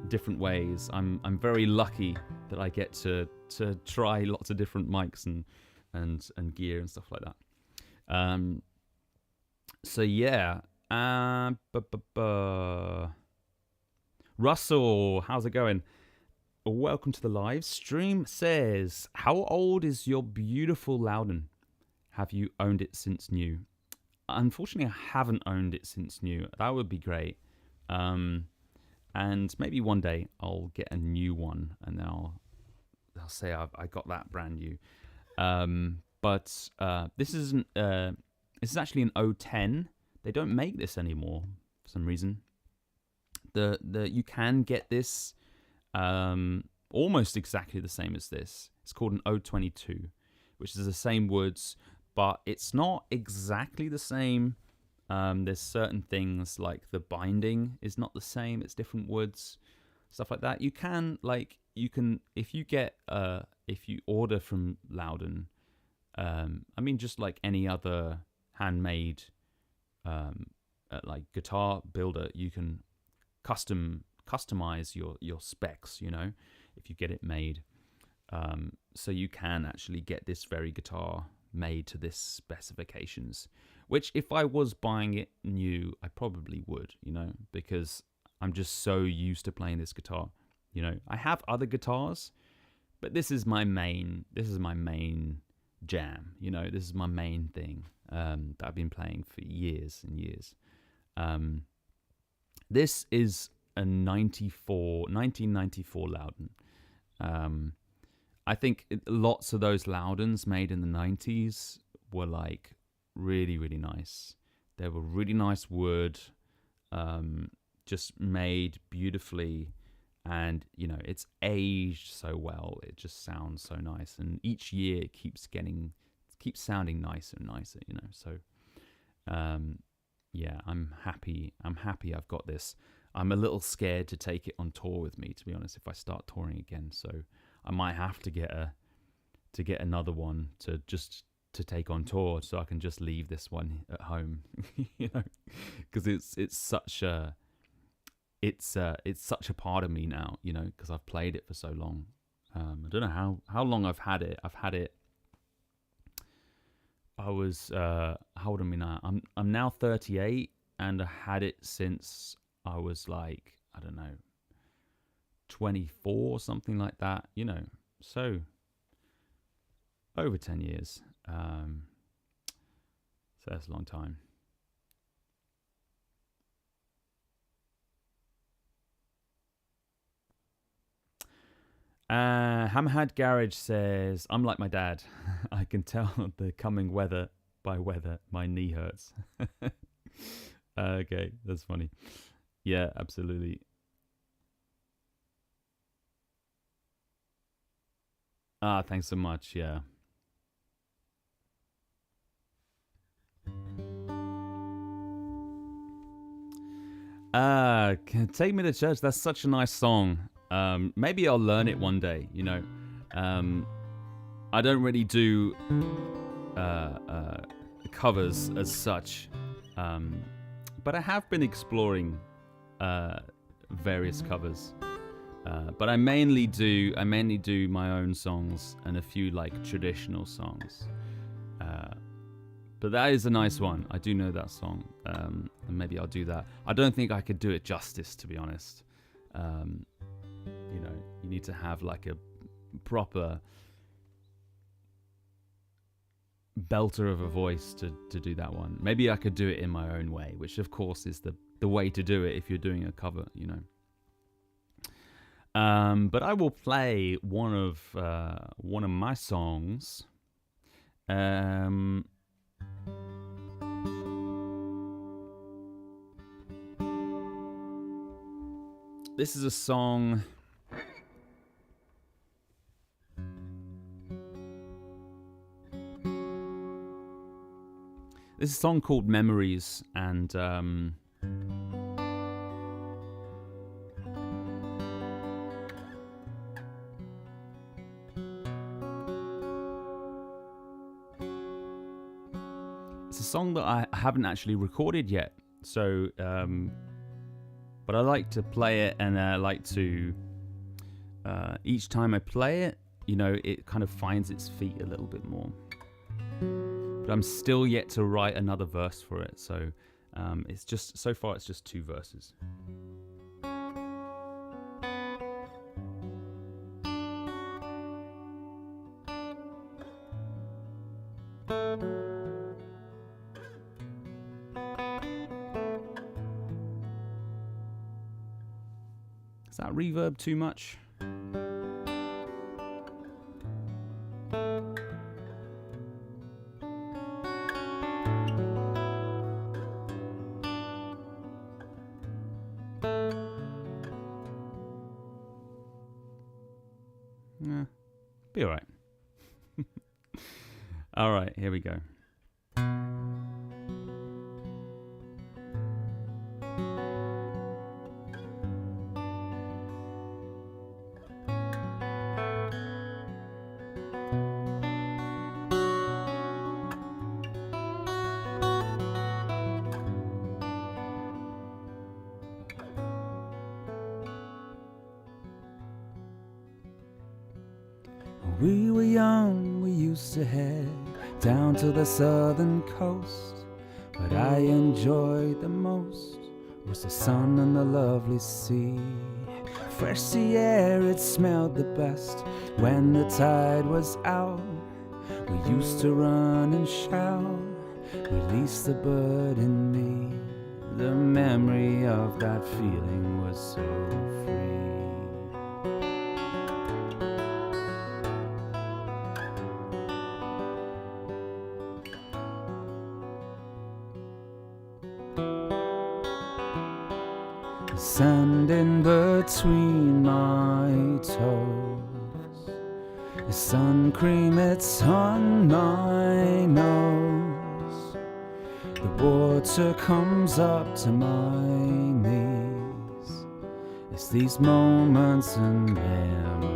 different ways. I'm very lucky that I get to try lots of different mics and gear and stuff like that. So yeah. Russell, how's it going? Welcome to the live stream. Says, how old is your beautiful Loudon? Have you owned it since new? Unfortunately, I haven't owned it since new. That would be great. And maybe one day I'll get a new one, and then I'll say I got that brand new. But this isn't. This is actually an 010. They don't make this anymore for some reason. You can get this almost exactly the same as this. It's called an 022, which is the same woods, but it's not exactly the same. There's certain things like the binding is not the same. It's different woods, stuff like that. You can if you order from Loudon, I mean, just like any other handmade like guitar builder, you can customize your specs, you know, if you get it made. So you can actually get this very guitar made to this specifications, which if I was buying it new, I probably would, you know, because I'm just so used to playing this guitar. You know, I have other guitars, but this is my main jam, you know, this is my main thing that I've been playing for years and years. This is a 1994 Loudon. I think lots of those Loudons made in the 90s were like really, really nice. They were really nice wood, just made beautifully, and you know, it's aged so well. It just sounds so nice, and each year it keeps sounding nicer and nicer, you know. So yeah, I'm happy I've got this. I'm a little scared to take it on tour with me, to be honest, if I start touring again. So I might have to get another one to take on tour, so I can just leave this one at home, you know, because it's such a part of me now, you know, because I've played it for so long. I don't know how long I've had it. I was how old am I now? I'm now 38, and I had it since I was like, I don't know, 24 or something like that, you know. So over 10 years. So that's a long time. Hammerhead Garage says, I'm like my dad. I can tell the coming weather by weather. My knee hurts. Okay, that's funny. Yeah, absolutely. Thanks so much. Yeah. Take Me to Church. That's such a nice song. Maybe I'll learn it one day, you know. I don't really do covers as such, but I have been exploring various covers. But I mainly do my own songs and a few like traditional songs. But that is a nice one. I do know that song, and maybe I'll do that. I don't think I could do it justice, to be honest. You know, you need to have like a proper belter of a voice to do that one. Maybe I could do it in my own way, which of course is the way to do it if you're doing a cover, you know. But I will play one of my songs. This is a song. This is a song called Memories, and it's a song that I haven't actually recorded yet. So, but I like to play it, and I like to, each time I play it, it kind of finds its feet a little bit more. But I'm still yet to write another verse for it, so it's just, so far it's just 2 verses. Is that reverb too much? Yeah, be alright. Alright, here we go. We were young, we used to head down to the southern coast. What I enjoyed the most was the sun and the lovely sea. Fresh sea air, it smelled the best when the tide was out. We used to run and shout, release the bird in me. The memory of that feeling was so free. Sand in between my toes, the sun cream, it's on my nose. The water comes up to my knees. It's these moments and memories.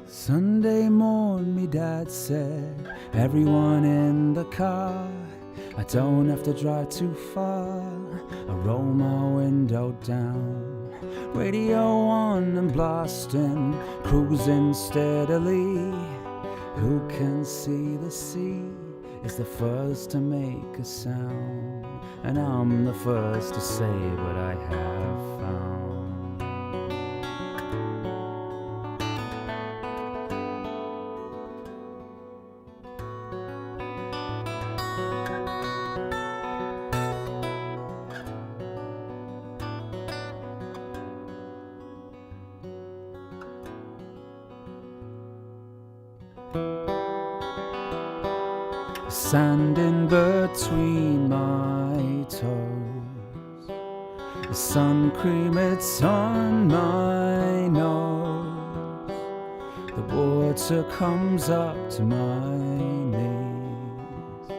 Sunday morn, me dad said, everyone in the car, I don't have to drive too far. I roll my window down, radio on and blasting, cruising steadily. Who can see the sea is the first to make a sound, and I'm the first to say what I have found. Sand in between my toes, the sun cream, it's on my nose. The water comes up to my knees.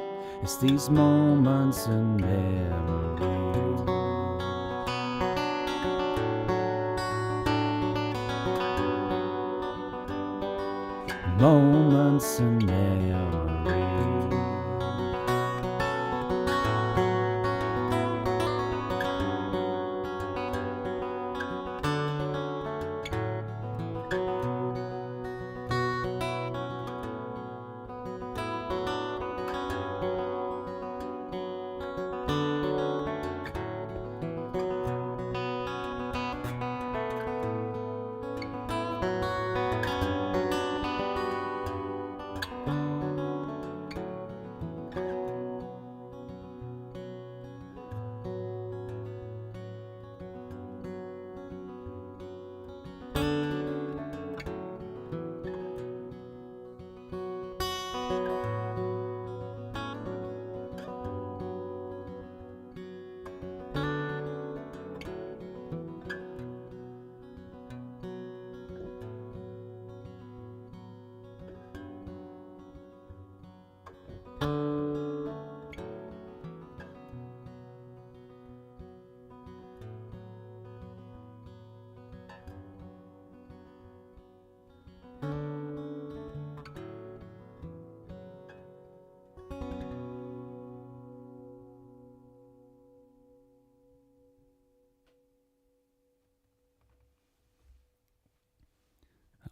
It's these moments and memories. Moments and memories.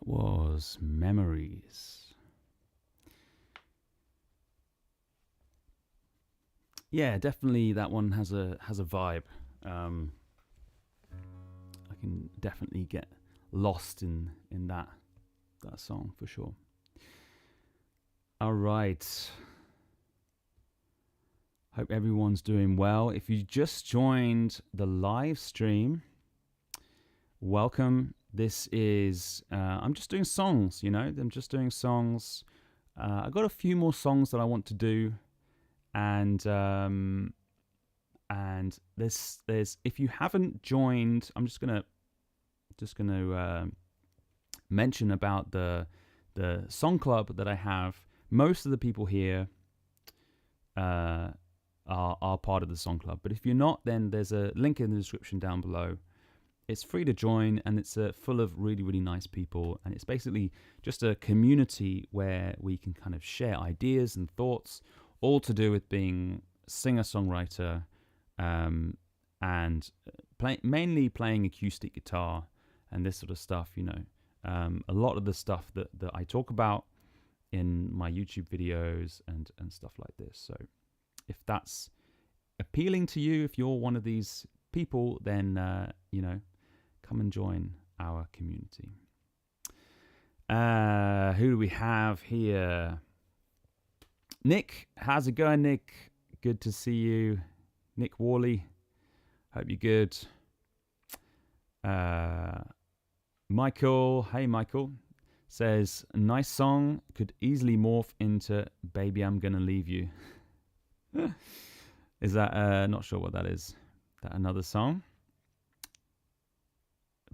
was Memories. Yeah, definitely that one has a vibe. I can definitely get lost in that song for sure. All right. Hope everyone's doing well. If you just joined the live stream, welcome. This is I'm just doing songs, I'm just doing songs. I got a few more songs that I want to do, and there's if you haven't joined, I'm just gonna mention about the song club that I have. Most of the people here are part of the song club, but if you're not, then there's a link in the description down below. It's free to join, and it's full of really, really nice people. And it's basically just a community where we can kind of share ideas and thoughts, all to do with being singer-songwriter, and mainly playing acoustic guitar and this sort of stuff. A lot of the stuff that I talk about in my YouTube videos and stuff like this. So if that's appealing to you, if you're one of these people, then come and join our community. Who do we have here? Nick, how's it going, Nick? Good to see you. Nick Worley, hope you're good. Michael, hey Michael, says, nice song, could easily morph into Baby I'm Gonna Leave You. Is that, not sure what that is. That another song?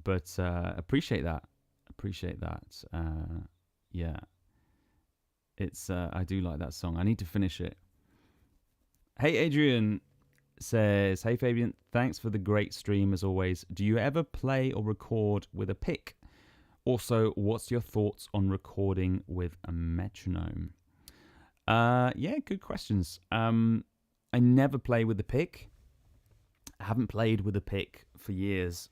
But appreciate that. Yeah, it's I do like that song. I need to finish it. Hey Adrian says, hey Fabian, thanks for the great stream as always. Do you ever play or record with a pick? Also, what's your thoughts on recording with a metronome? Yeah, good questions. I never play with a pick. I haven't played with a pick for years.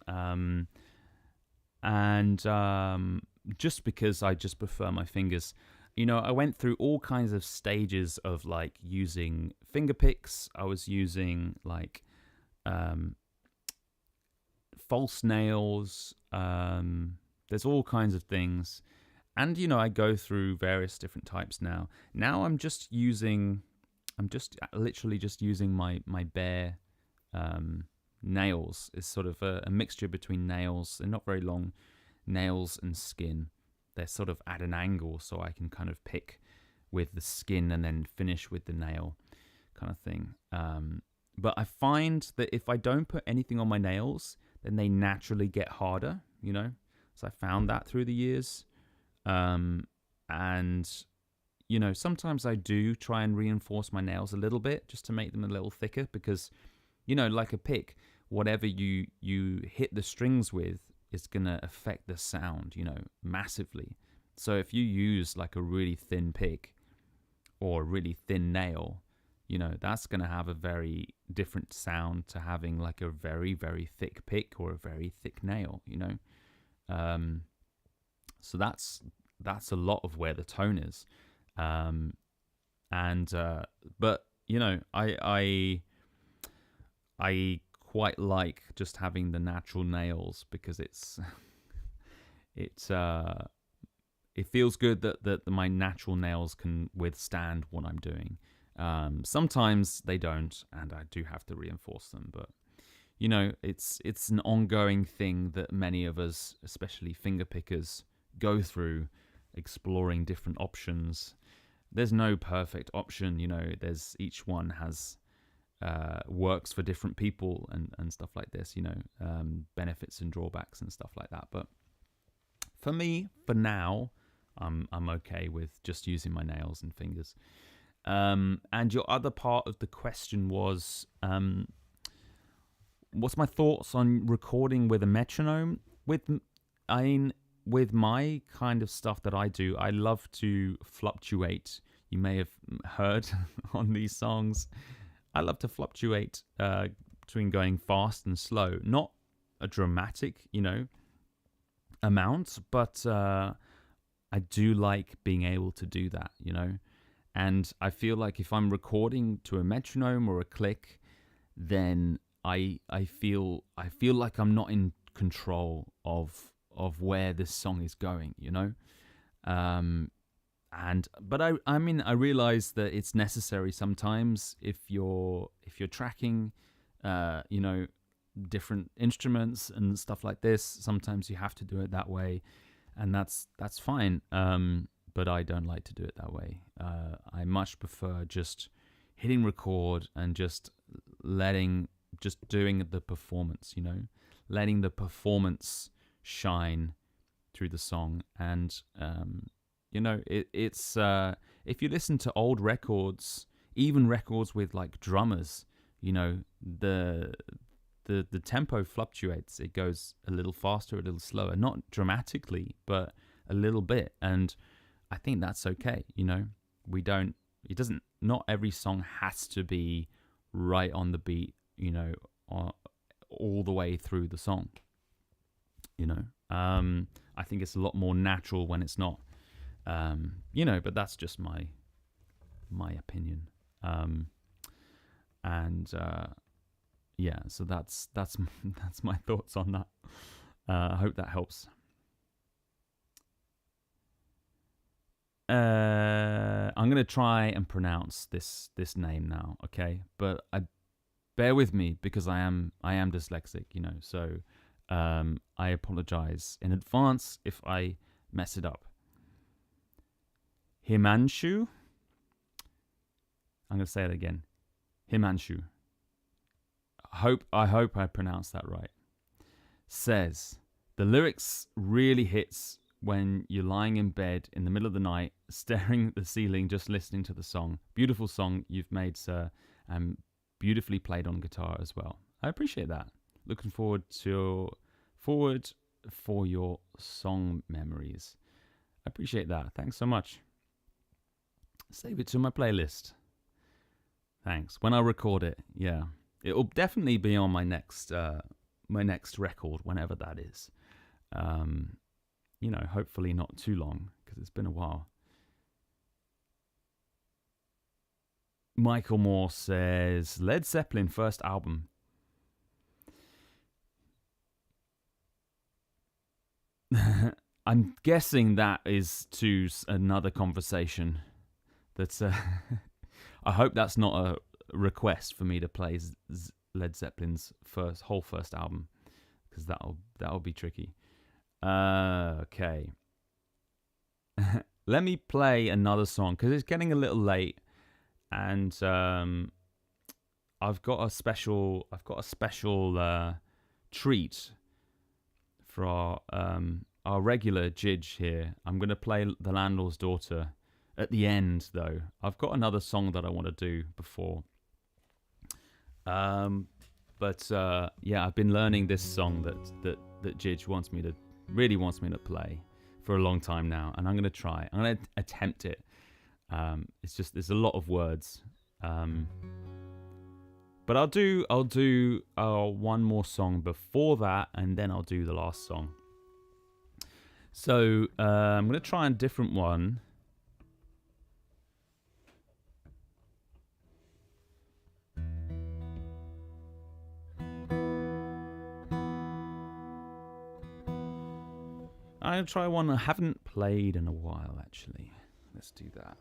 Just because I just prefer my fingers. I went through all kinds of stages of like using finger picks. I was using like false nails. There's all kinds of things. And, I go through various different types now. Now I'm literally just using my bare nails. It's sort of a mixture between nails. They're not very long, nails and skin. They're sort of at an angle, so I can kind of pick with the skin and then finish with the nail kind of thing. But I find that if I don't put anything on my nails, then they naturally get harder, So I found that through the years. Sometimes I do try and reinforce my nails a little bit just to make them a little thicker because, like a pick, whatever you hit the strings with is going to affect the sound, massively. So if you use like a really thin pick or a really thin nail, that's going to have a very different sound to having like a very, very thick pick or a very thick nail, So that's a lot of where the tone is. But I quite like just having the natural nails because it feels good that my natural nails can withstand what I'm doing. Sometimes they don't, and I do have to reinforce them. But it's an ongoing thing that many of us, especially finger pickers, go through, exploring different options. There's no perfect option, there's each one has works for different people and stuff like this, benefits and drawbacks and stuff like that. But for me, for now, I'm okay with just using my nails and fingers. And your other part of the question was, what's my thoughts on recording with a metronome? With my kind of stuff that I do, I love to fluctuate. You may have heard on these songs, I love to fluctuate between going fast and slow. Not a dramatic, amount, but I do like being able to do that, you know. And I feel like if I'm recording to a metronome or a click, then I feel like I'm not in control of where this song is going, you know. But I mean I realize that it's necessary sometimes if you're tracking, you know, different instruments and stuff like this. Sometimes you have to do it that way, and that's fine. But I don't like to do it that way. I much prefer just hitting record and just doing the performance, you know, letting the performance shine through the song. And you know, it's if you listen to old records, even records with like drummers, you know, the tempo fluctuates. It goes a little faster, a little slower, not dramatically, but a little bit. And I think that's okay, you know. Not every song has to be right on the beat, you know, all the way through the song, you know. I think it's a lot more natural when it's not, you know, but that's just my opinion. Yeah, so that's my thoughts on that. I hope that helps. I'm gonna try and pronounce this name now, okay? But bear with me because I am dyslexic, you know. So I apologize in advance if I mess it up. Himanshu. I'm gonna say it again. Himanshu. I hope I pronounced that right. Says the lyrics really hits when you're lying in bed in the middle of the night, staring at the ceiling, just listening to the song. Beautiful song you've made, sir, and beautifully played on guitar as well. I appreciate that. Looking forward for your song memories. I appreciate that. Thanks so much. Save it to my playlist. Thanks. When I record it, yeah, it will definitely be on my next record, whenever that is. You know, hopefully not too long, because it's been a while. Michael Moore says, Led Zeppelin first album. I'm guessing that is to another conversation. That's I hope that's not a request for me to play Led Zeppelin's whole first album, because that'll be tricky. Okay. Let me play another song because it's getting a little late, and I've got a special treat for our regular Jidge here. I'm gonna play The Landlord's Daughter at the end, though. I've got another song that I want to do before. But yeah, I've been learning this song that Jidge really wants me to play for a long time now, and I'm gonna try. I'm gonna attempt it. It's just there's a lot of words, but I'll do one more song before that, and then I'll do the last song. So I'm gonna try a different one. I'll try one I haven't played in a while, actually. Let's do that.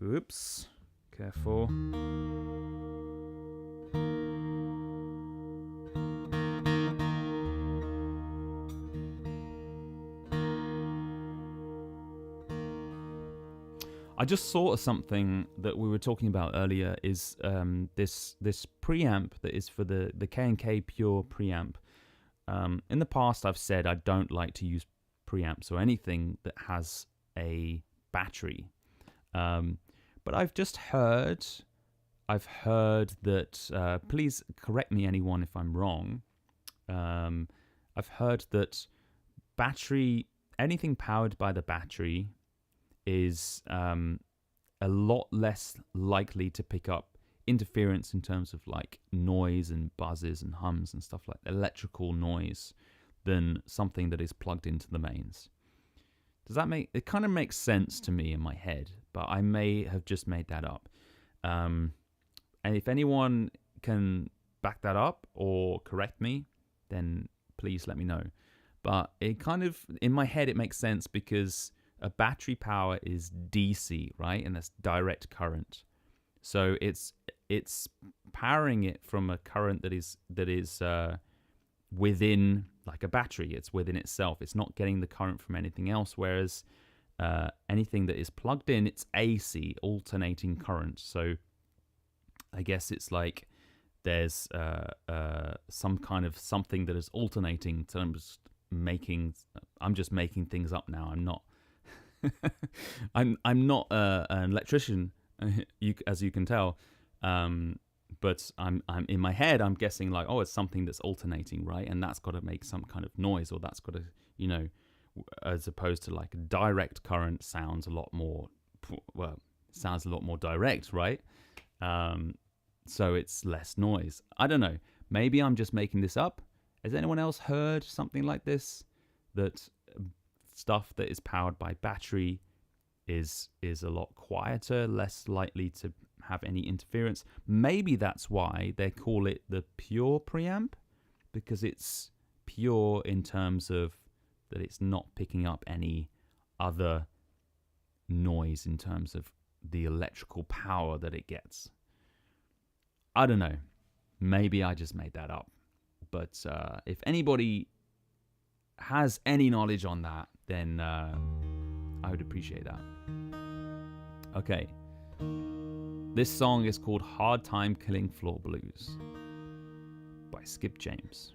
Oops. Careful. I just thought of something that we were talking about earlier, is this preamp that is for the K&K Pure preamp. In the past, I've said I don't like to use preamps or anything that has a battery. But I've heard that, please correct me anyone if I'm wrong. I've heard that anything powered by the battery is a lot less likely to pick up interference in terms of like noise and buzzes and hums and stuff like electrical noise than something that is plugged into the mains. Does that make it? Kind of makes sense to me in my head, but I may have just made that up. And if anyone can back that up or correct me, then please let me know. But it kind of, in my head, it makes sense because a battery power is DC, right? And that's direct current. So it's powering it from a current that is within, like a battery. It's within itself. It's not getting the current from anything else. Whereas anything that is plugged in, it's AC, alternating current. So I guess it's like there's some kind of something that is alternating. So I'm just making things up now. I'm not. I'm not an electrician, as you can tell. But I'm in my head, I'm guessing like, oh, it's something that's alternating, right? And that's got to make some kind of noise, or that's got to, as opposed to like direct current sounds a lot more direct, right? So it's less noise. I don't know. Maybe I'm just making this up. Has anyone else heard something like this? That stuff that is powered by battery is a lot quieter, less likely to have any interference. Maybe that's why they call it the pure preamp, because it's pure in terms of that it's not picking up any other noise in terms of the electrical power that it gets. I don't know. Maybe I just made that up. But if anybody has any knowledge on that, then I would appreciate that. Okay. This song is called Hard Time Killing Floor Blues by Skip James.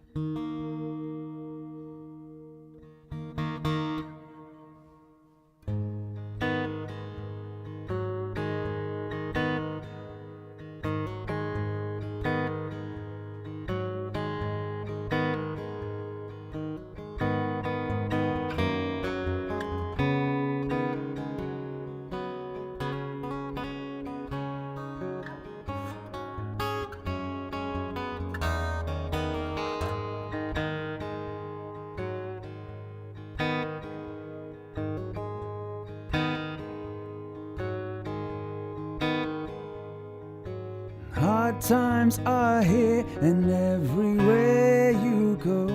Hard times are here and everywhere you go.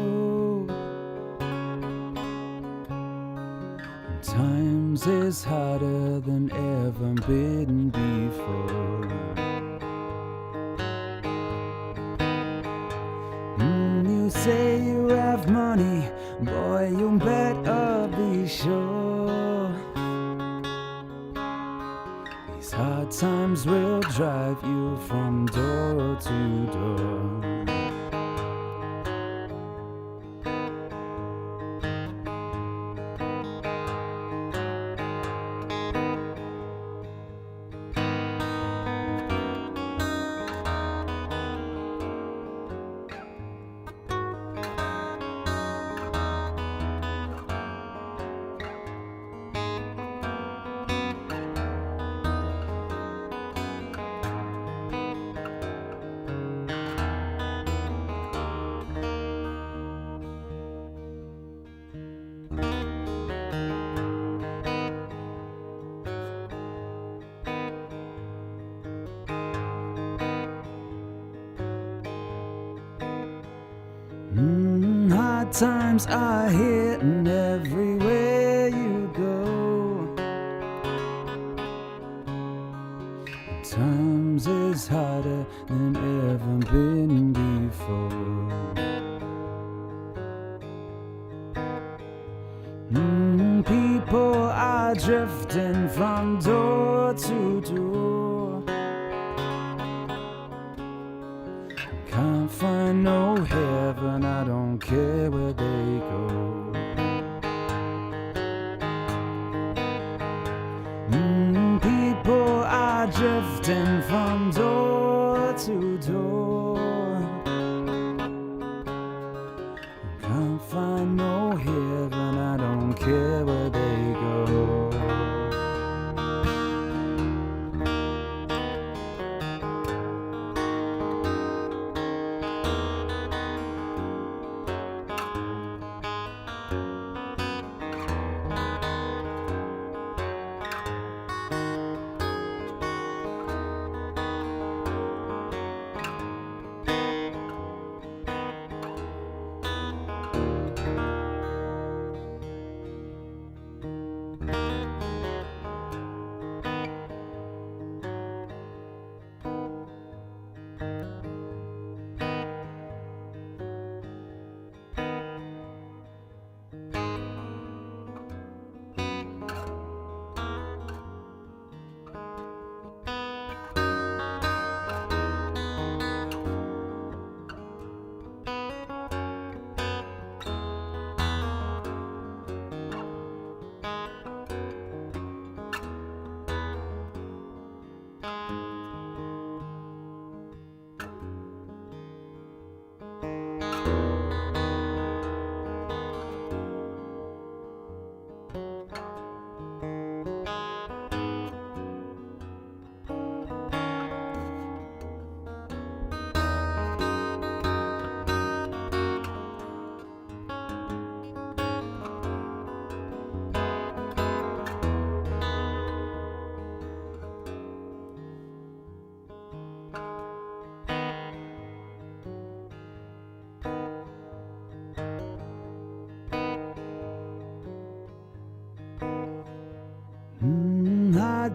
Times is harder than ever been before. You say you have money, boy, you better be sure. These hard times will drive you from door to door. Hard times are here and everywhere you go. Times is harder than ever been before. People are drifting from door to door. Can't find no heaven, I don't care where they go. People are drifting from door to door. Can't find no heaven, I don't care where they go.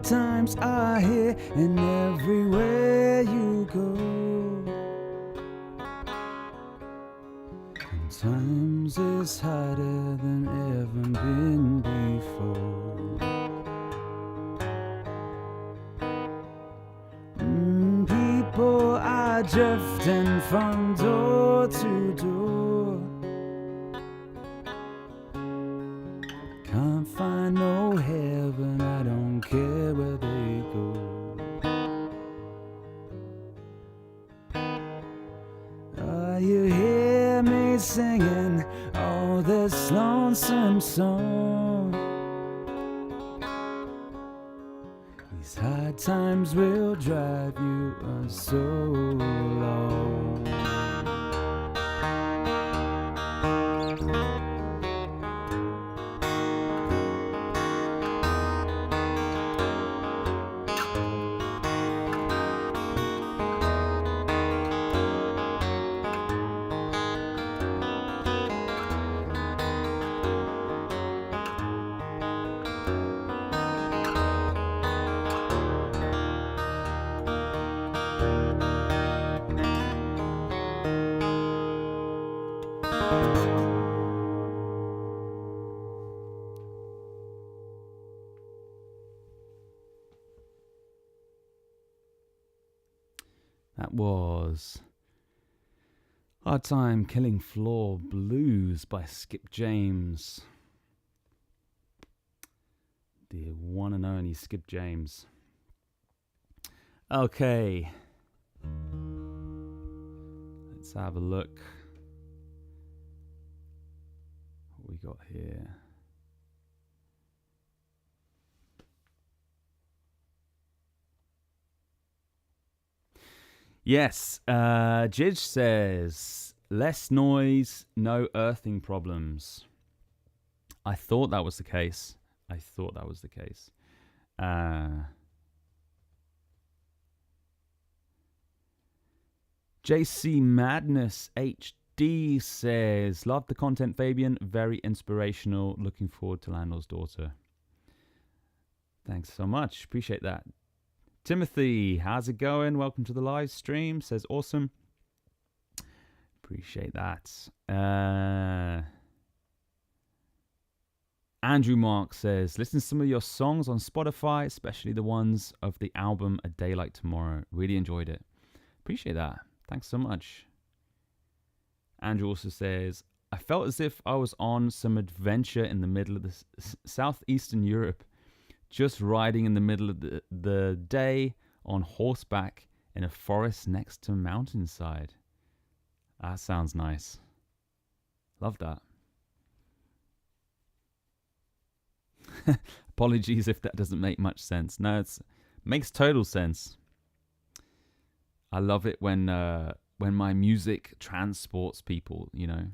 times are here and everywhere you go. And times is harder than ever been before. People are drifting from door to door. Can't find no heaven, I don't care where they go. You hear me singing all this lonesome song. These hard times will drive you so long. That was Hard Time Killing Floor Blues by Skip James. The one and only Skip James. Okay. Let's have a look. What we got here? Yes, Jidge says, less noise, no earthing problems. I thought that was the case. JC Madness HD says, love the content, Fabian. Very inspirational. Looking forward to Landlord's Daughter. Thanks so much. Appreciate that. Timothy, how's it going? Welcome to the live stream. Says awesome. Appreciate that. Andrew Mark says, listen to some of your songs on Spotify, especially the ones of the album A Day Like Tomorrow. Really enjoyed it. Appreciate that. Thanks so much. Andrew also says, I felt as if I was on some adventure in the middle of the southeastern Europe. Just riding in the middle of the day on horseback in a forest next to a mountainside. That sounds nice. Love that. Apologies if that doesn't make much sense. No, it makes total sense. I love it when my music transports people, you know.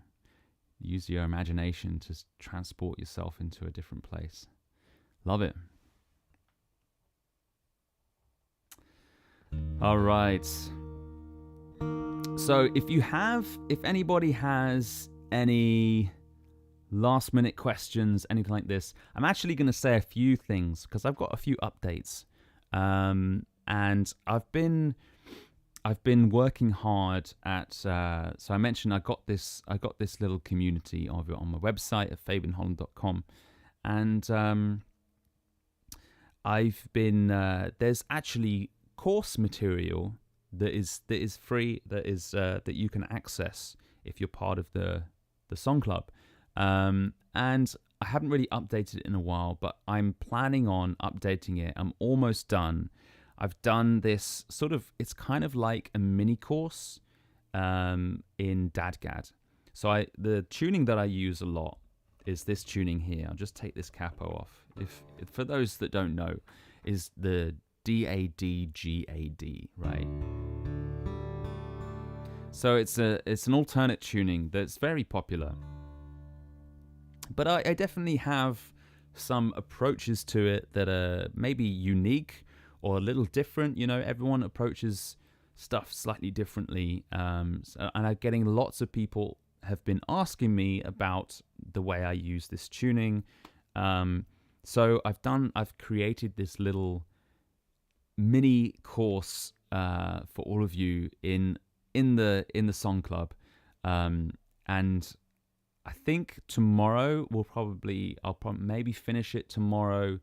Use your imagination to transport yourself into a different place. Love it. All right. So if anybody has any last minute questions, anything like this, I'm actually going to say a few things because I've got a few updates. And I've been working hard at, so I mentioned I got this little community of it on my website at fabianholland.com. And I've been, there's actually course material that is free, that you can access if you're part of the Song Club, and I haven't really updated it in a while, but I'm planning on updating it. I'm almost done. I've done this sort of, it's kind of like a mini course in DADGAD. So the tuning that I use a lot is this tuning here. I'll just take this capo off. If for those that don't know, is the D-A-D-G-A-D, right? So it's an alternate tuning that's very popular. But I definitely have some approaches to it that are maybe unique or a little different. You know, everyone approaches stuff slightly differently. And I'm getting lots of people have been asking me about the way I use this tuning. So I've created this little mini course for all of you in the Song Club, and I think tomorrow I'll maybe finish it tomorrow,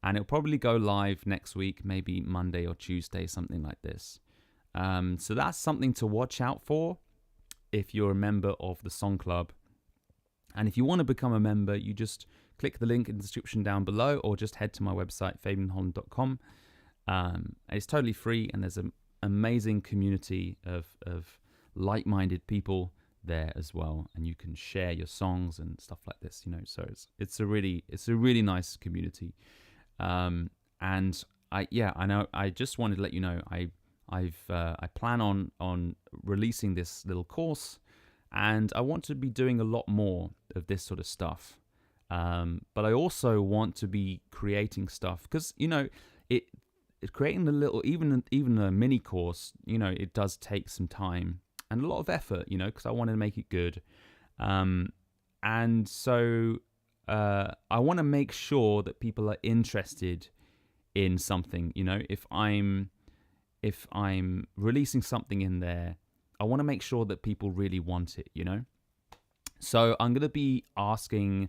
and it'll probably go live next week, maybe Monday or Tuesday, something like this. So that's something to watch out for if you're a member of the Song Club. And if you want to become a member, you just click the link in the description down below, or just head to my website, fabianholland.com. It's totally free, and there's an amazing community of like-minded people there as well, and you can share your songs and stuff like this, so it's a really nice community. And I know, I just wanted to let you know, I plan on releasing this little course, and I want to be doing a lot more of this sort of stuff, but I also want to be creating stuff, because creating a little, even a mini course, it does take some time and a lot of effort, because I want to make it good. And so I want to make sure that people are interested in something. If I'm releasing something in there, I want to make sure that people really want it, So I'm going to be asking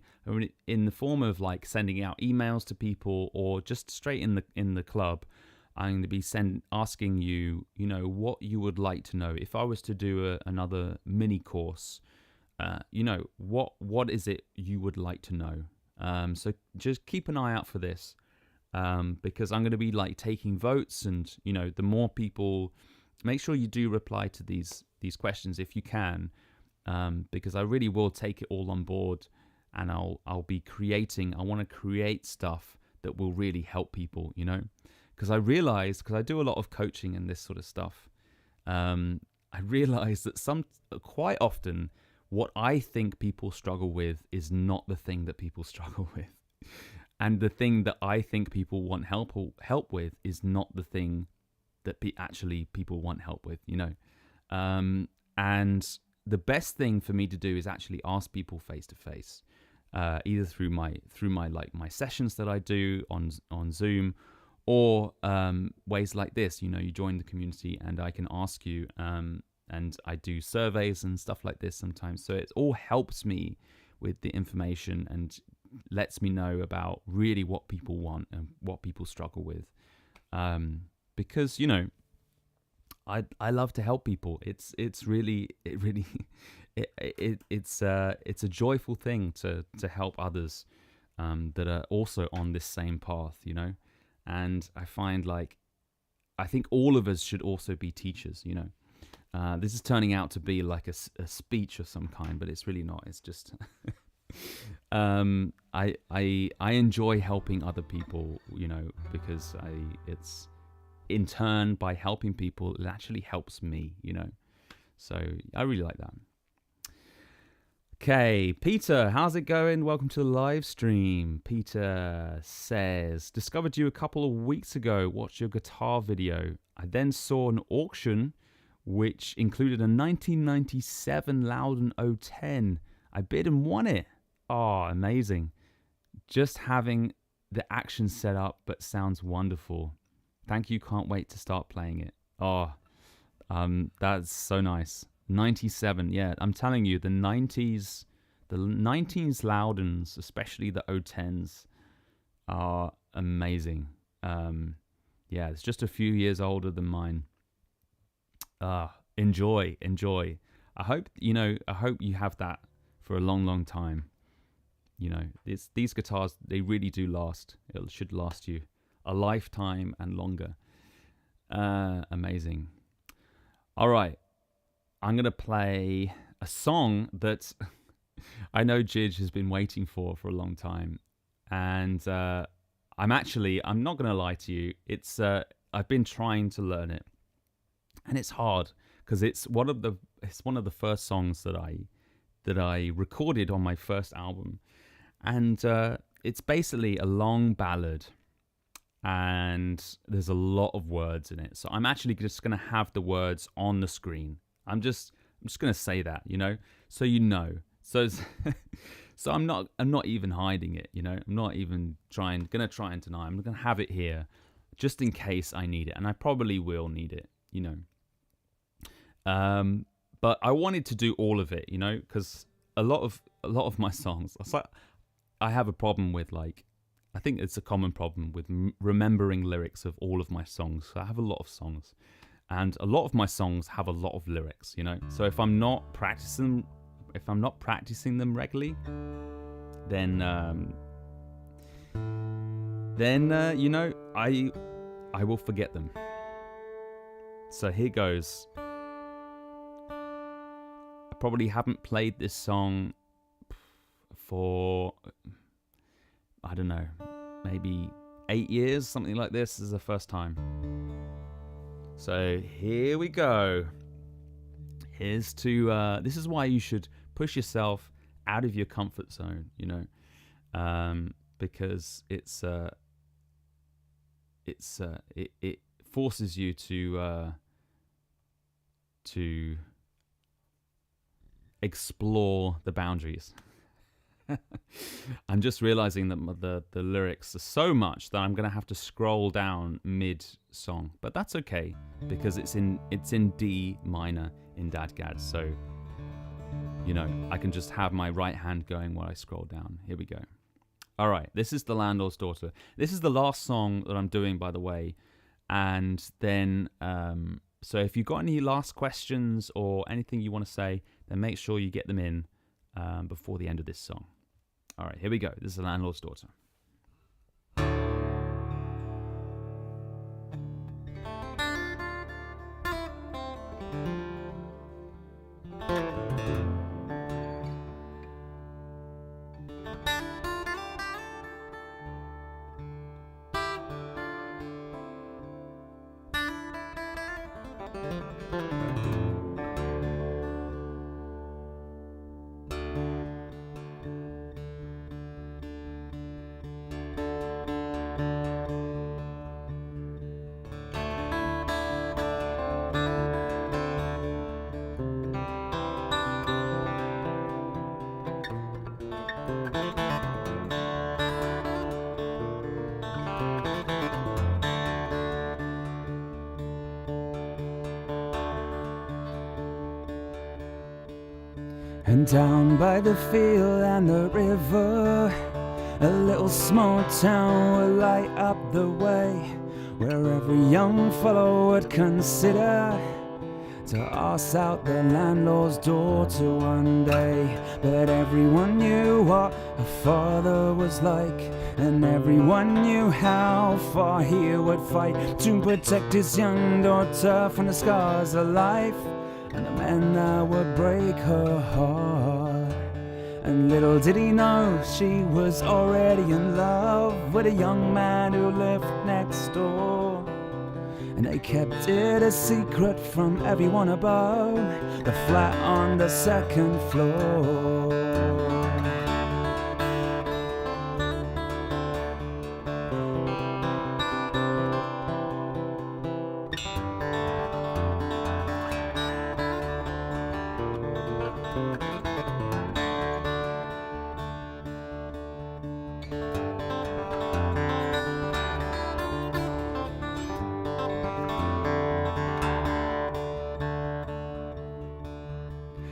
in the form of like sending out emails to people, or just straight in the club. I'm going to be asking you, what you would like to know. If I was to do another mini course, what is it you would like to know? So just keep an eye out for this, because I'm going to be like taking votes, and the more people, make sure you do reply to these questions if you can, because I really will take it all on board, and I'll be creating. I want to create stuff that will really help people, because I realized, because I do a lot of coaching and this sort of stuff, I realized that quite often what I think people struggle with is not the thing that people struggle with, and the thing that I think people want help with is not the thing that actually people want help with, and the best thing for me to do is actually ask people face to face, either through my my sessions that I do on Zoom, or ways like this. You join the community and I can ask you, and I do surveys and stuff like this sometimes. So it all helps me with the information and lets me know about really what people want and what people struggle with. Because I love to help people. It's a joyful thing to help others that are also on this same path, And I find I think all of us should also be teachers, This is turning out to be like a speech of some kind, but it's really not. It's just I enjoy helping other people, because it's in turn, by helping people, it actually helps me, So I really like that. Okay, Peter, how's it going? Welcome to the live stream. Peter says, discovered you a couple of weeks ago, watched your guitar video. I then saw an auction which included a 1997 Loudon 010. I bid and won it. Oh, amazing. Just having the action set up, but sounds wonderful. Thank you, can't wait to start playing it. Oh, that's so nice. 97, yeah, I'm telling you, the 90s Loudons, especially the 010s, are amazing. Yeah, it's just a few years older than mine. Enjoy. I hope you have that for a long time. These guitars, they really do last. It should last you a lifetime and longer. Amazing. All right. I'm going to play a song that I know Jidge has been waiting for a long time. And I'm not going to lie to you. I've been trying to learn it. And it's hard because it's one of the first songs that I recorded on my first album. And it's basically a long ballad. And there's a lot of words in it. So I'm actually just going to have the words on the screen. I'm just going to say that, so so I'm not even hiding it, I'm not even going to try and deny. I'm going to have it here. just in case I need it, and I probably will need it, you know. But I wanted to do all of it, you know, because a lot of my songs, I have a problem with, like, I think it's a common problem with remembering lyrics of all of my songs. So I have a lot of songs, and a lot of my songs have a lot of lyrics, you know. So if I'm not practicing them regularly, then you know, I will forget them. So here goes. I probably haven't played this song for, I don't know, maybe 8 years, something like this. This is the first time. So here we go. Here's to, this is why you should push yourself out of your comfort zone, you know, because it forces you to explore the boundaries. I'm just realizing that the lyrics are so much that I'm gonna have to scroll down mid song, but that's okay because it's in D minor in Dadgad, so you know I can just have my right hand going while I scroll down. Here we go. All right, this is The Landlord's Daughter. This is the last song that I'm doing, by the way, and then so if you've got any last questions or anything you want to say, then make sure you get them in before the end of this song. All right, here we go. This is The Landlord's Daughter. And down by the field and the river, a little small town will light up the way, where every young fellow would consider to ask out the landlord's daughter one day. But everyone knew what a father was like, and everyone knew how far he would fight to protect his young daughter from the scars of life and the men that would break her heart. And little did he know she was already in love with a young man who lived next door. And they kept it a secret from everyone above the flat on the second floor.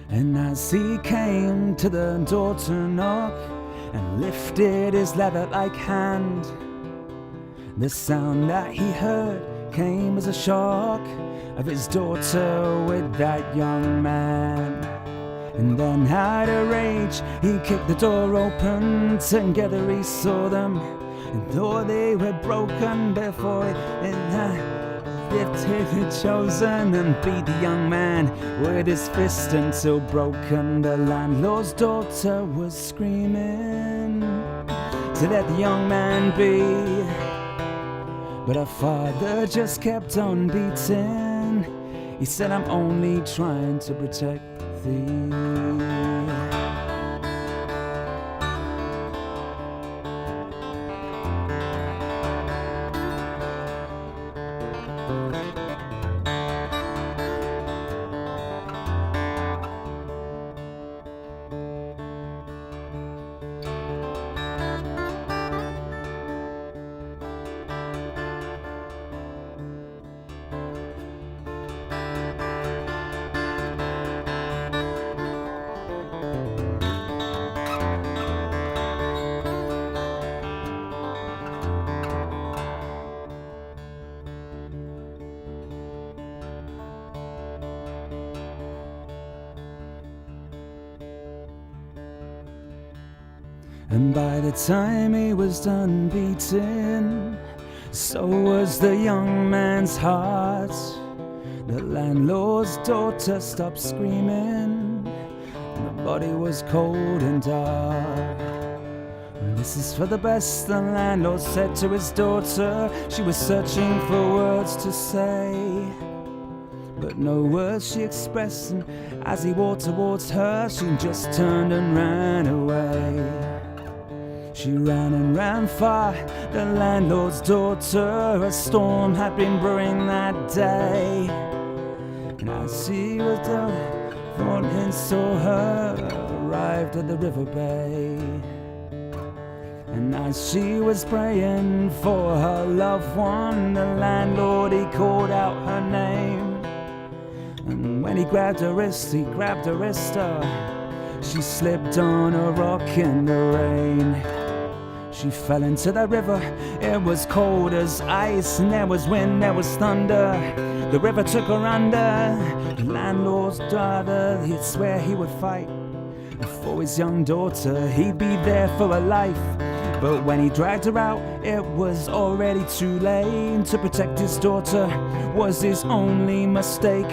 And as he came to the door to knock and lifted his leather-like hand, the sound that he heard came as a shock of his daughter with that young man. And then out of rage he kicked the door open, together he saw them, and though they were broken before lifted the chosen and beat the young man with his fist until broken. The landlord's daughter was screaming to let the young man be, but her father just kept on beating. He said, "I'm only trying to protect thee." And by the time he was done beating, so was the young man's heart. The landlord's daughter stopped screaming, and the body was cold and dark. This is for the best, the landlord said to his daughter. She was searching for words to say, but no words she expressed, and as he walked towards her, she just turned and ran away. She ran and ran far, the landlord's daughter. A storm had been brewing that day, and as she was done, Thornton saw her, arrived at the river bay. And as she was praying for her loved one, the landlord, he called out her name. And when he grabbed her wrist, she slipped on a rock in the rain. She fell into the river, it was cold as ice, and there was wind, there was thunder. The river took her under. The landlord's daughter, he'd swear he would fight for his young daughter, he'd be there for her life. But when he dragged her out, it was already too late. To protect his daughter was his only mistake.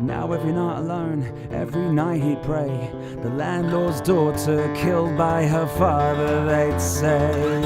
Now every night alone, every night he'd pray. The landlord's daughter killed by her father, they'd say.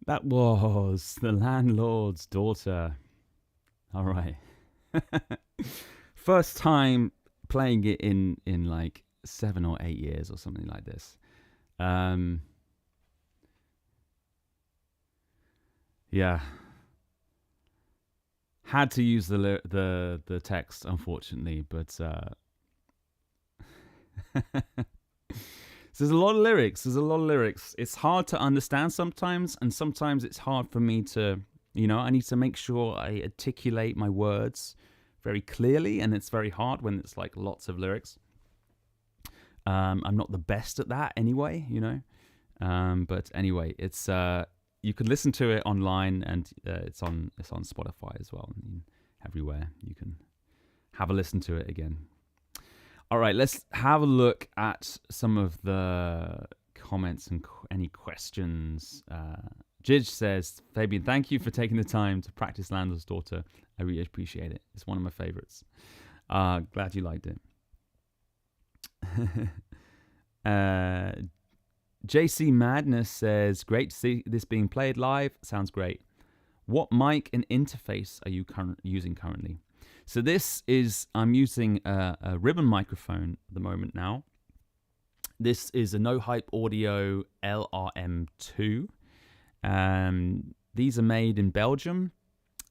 That was The Landlord's Daughter. All right. First time playing it in like 7 or 8 years or something like this. Yeah. Had to use the text, unfortunately, but there's a lot of lyrics. It's hard to understand sometimes, and sometimes it's hard for me to, I need to make sure I articulate my words very clearly, and it's very hard when it's like lots of lyrics. I'm not the best at that anyway, but anyway, it's you can listen to it online, and it's on Spotify as well, and everywhere you can have a listen to it again. All right, let's have a look at some of the comments and any questions. Jidge says, Fabian, thank you for taking the time to practice Landlord's Daughter. I really appreciate it. It's one of my favorites. Glad you liked it. JC Madness says, great to see this being played live. Sounds great. What mic and interface are you using currently? So this is, I'm using a ribbon microphone at the moment now. This is a No Hype Audio LRM2. These are made in Belgium,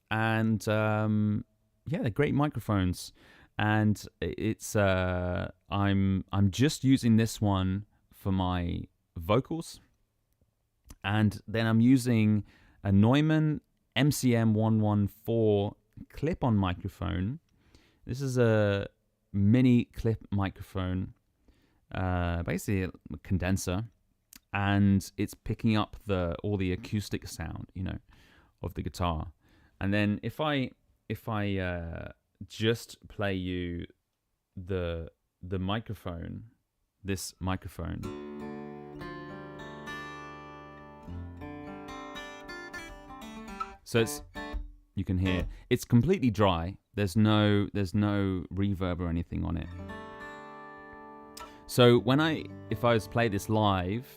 and they're great microphones. And it's I'm just using this one for my vocals, and then I'm using a Neumann MCM 114 clip-on microphone. This is a mini clip microphone, basically a condenser, and it's picking up all the acoustic sound, of the guitar. And then if I just play you the microphone, this microphone. So you can hear it's completely dry. There's no reverb or anything on it. So if I was to play this live,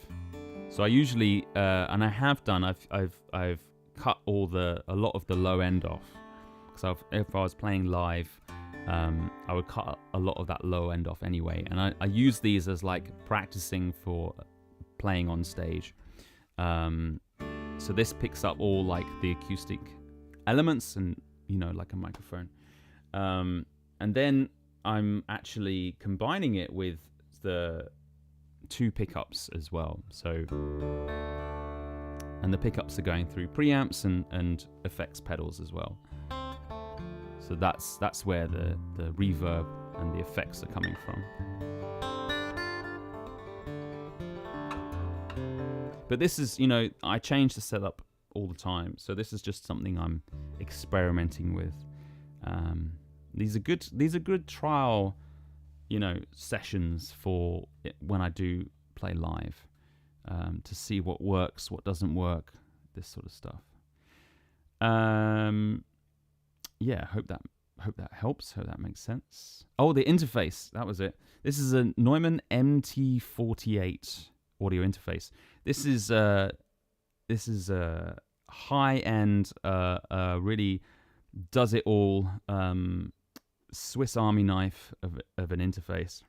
so I usually and I have done, I've cut a lot of the low end off. So if I was playing live, I would cut a lot of that low end off anyway, and I use these as like practicing for playing on stage. So this picks up all like the acoustic elements and, you know, like a microphone. And then I'm actually combining it with the 2 pickups as well. So, and the pickups are going through preamps and effects pedals as well. So that's where the reverb and the effects are coming from. But this is, you know, I change the setup all the time. So this is just something I'm experimenting with. These are good trial, you know, sessions for when I do play live, to see what works, what doesn't work, this sort of stuff. Yeah, hope that helps. Hope that makes sense. Oh, the interface, that was it. This is a Neumann MT48 audio interface. This is a high-end, really does it all, Swiss Army knife of an interface.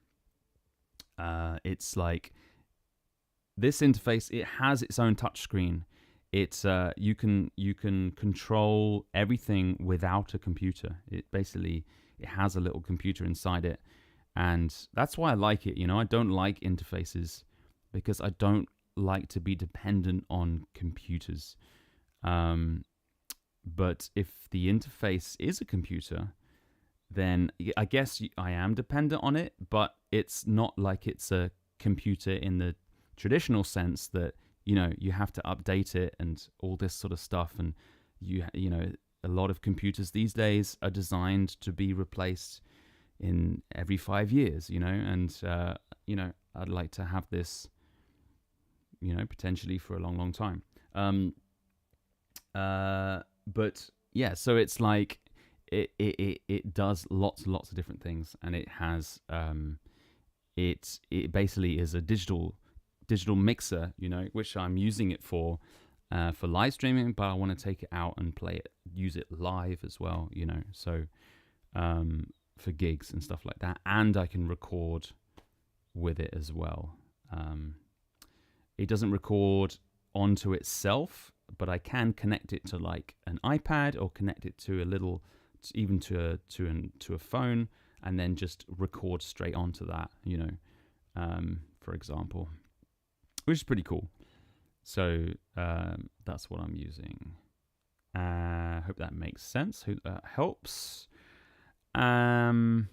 It's like this interface. It has its own touchscreen. It's you can control everything without a computer. It has a little computer inside it, and that's why I like it. You know, I don't like interfaces because I don't like to be dependent on computers. But if the interface is a computer, then I guess I am dependent on it, but it's not like it's a computer in the traditional sense that, you know, you have to update it and all this sort of stuff. And you know, a lot of computers these days are designed to be replaced in every 5 years, you know, and, you know, I'd like to have this, you know, potentially for a long, long time. But yeah, so it's like it does lots and lots of different things, and it has it basically is a digital mixer, you know, which I'm using it for live streaming, but I want to take it out and use it live as well, you know, so for gigs and stuff like that, and I can record with it as well. It doesn't record onto itself, but I can connect it to like an iPad or connect it to even to a phone, and then just record straight onto that, you know, for example, which is pretty cool. So that's what I'm using. Hope that makes sense. Hope that helps. Hammerhead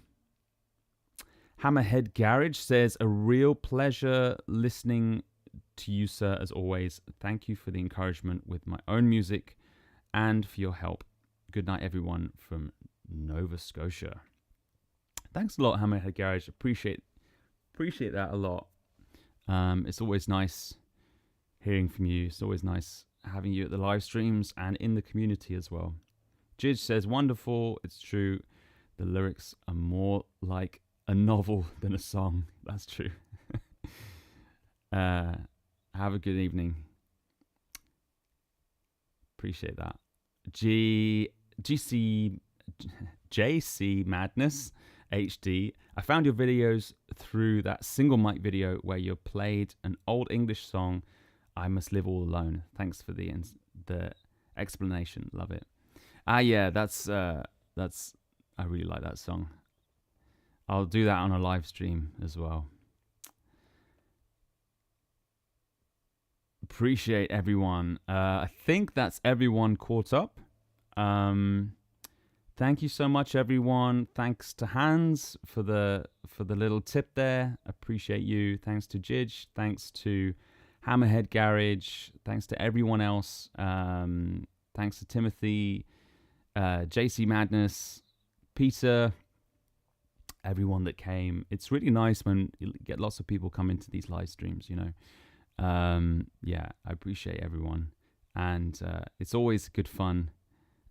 Garage says, a real pleasure listening to you, sir, as always. Thank you for the encouragement with my own music and for your help. Good night, everyone, from Nova Scotia. Thanks a lot, Hammerhead Garage. Appreciate that a lot. It's always nice hearing from you. It's always nice having you at the live streams and in the community as well. Jidge says, wonderful. It's true. The lyrics are more like a novel than a song. That's true. Have a good evening. Appreciate that. JC Madness HD. I found your videos through that single mic video where you played an old English song, I Must Live All Alone. Thanks for the explanation. Love it. Yeah, that's I really like that song. I'll do that on a live stream as well. Appreciate everyone. I think that's everyone caught up. Thank you so much, everyone. Thanks to Hans for the little tip there. Appreciate you. Thanks to Jidge. Thanks to Hammerhead Garage. Thanks to everyone else. Thanks to Timothy, JC Madness, Peter, everyone that came. It's really nice when you get lots of people come into these live streams, you know. Yeah, I appreciate everyone, and it's always good fun.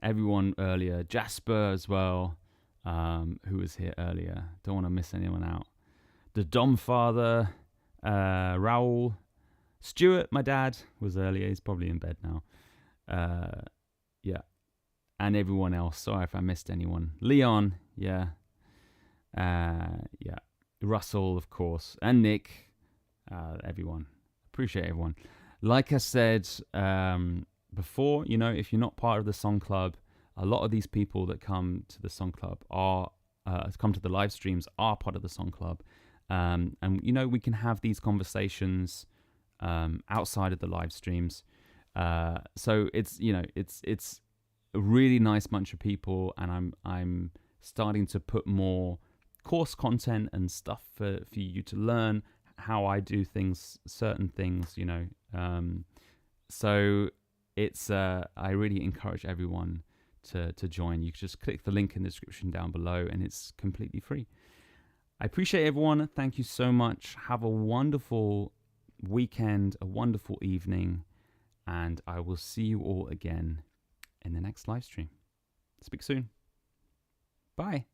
everyone earlier. Jasper as well, who was here earlier. Don't want to miss anyone out. The Dom Father, Raoul, Stuart, my dad, was earlier. He's probably in bed now. Yeah. And everyone else. Sorry if I missed anyone. Leon, yeah. Yeah. Russell, of course. And Nick. Everyone. Appreciate everyone. Like I said before, if you're not part of the Song Club, a lot of these people that come to the Song Club come to the live streams are part of the Song Club. And we can have these conversations outside of the live streams. So it's it's a really nice bunch of people, and I'm starting to put more course content and stuff for you to learn how I do things, certain things, so it's I really encourage everyone to join. You can just click the link in the description down below, and it's completely free. I appreciate everyone. Thank you so much. Have a wonderful weekend, a wonderful evening, and I will see you all again in the next live stream. Speak soon. Bye.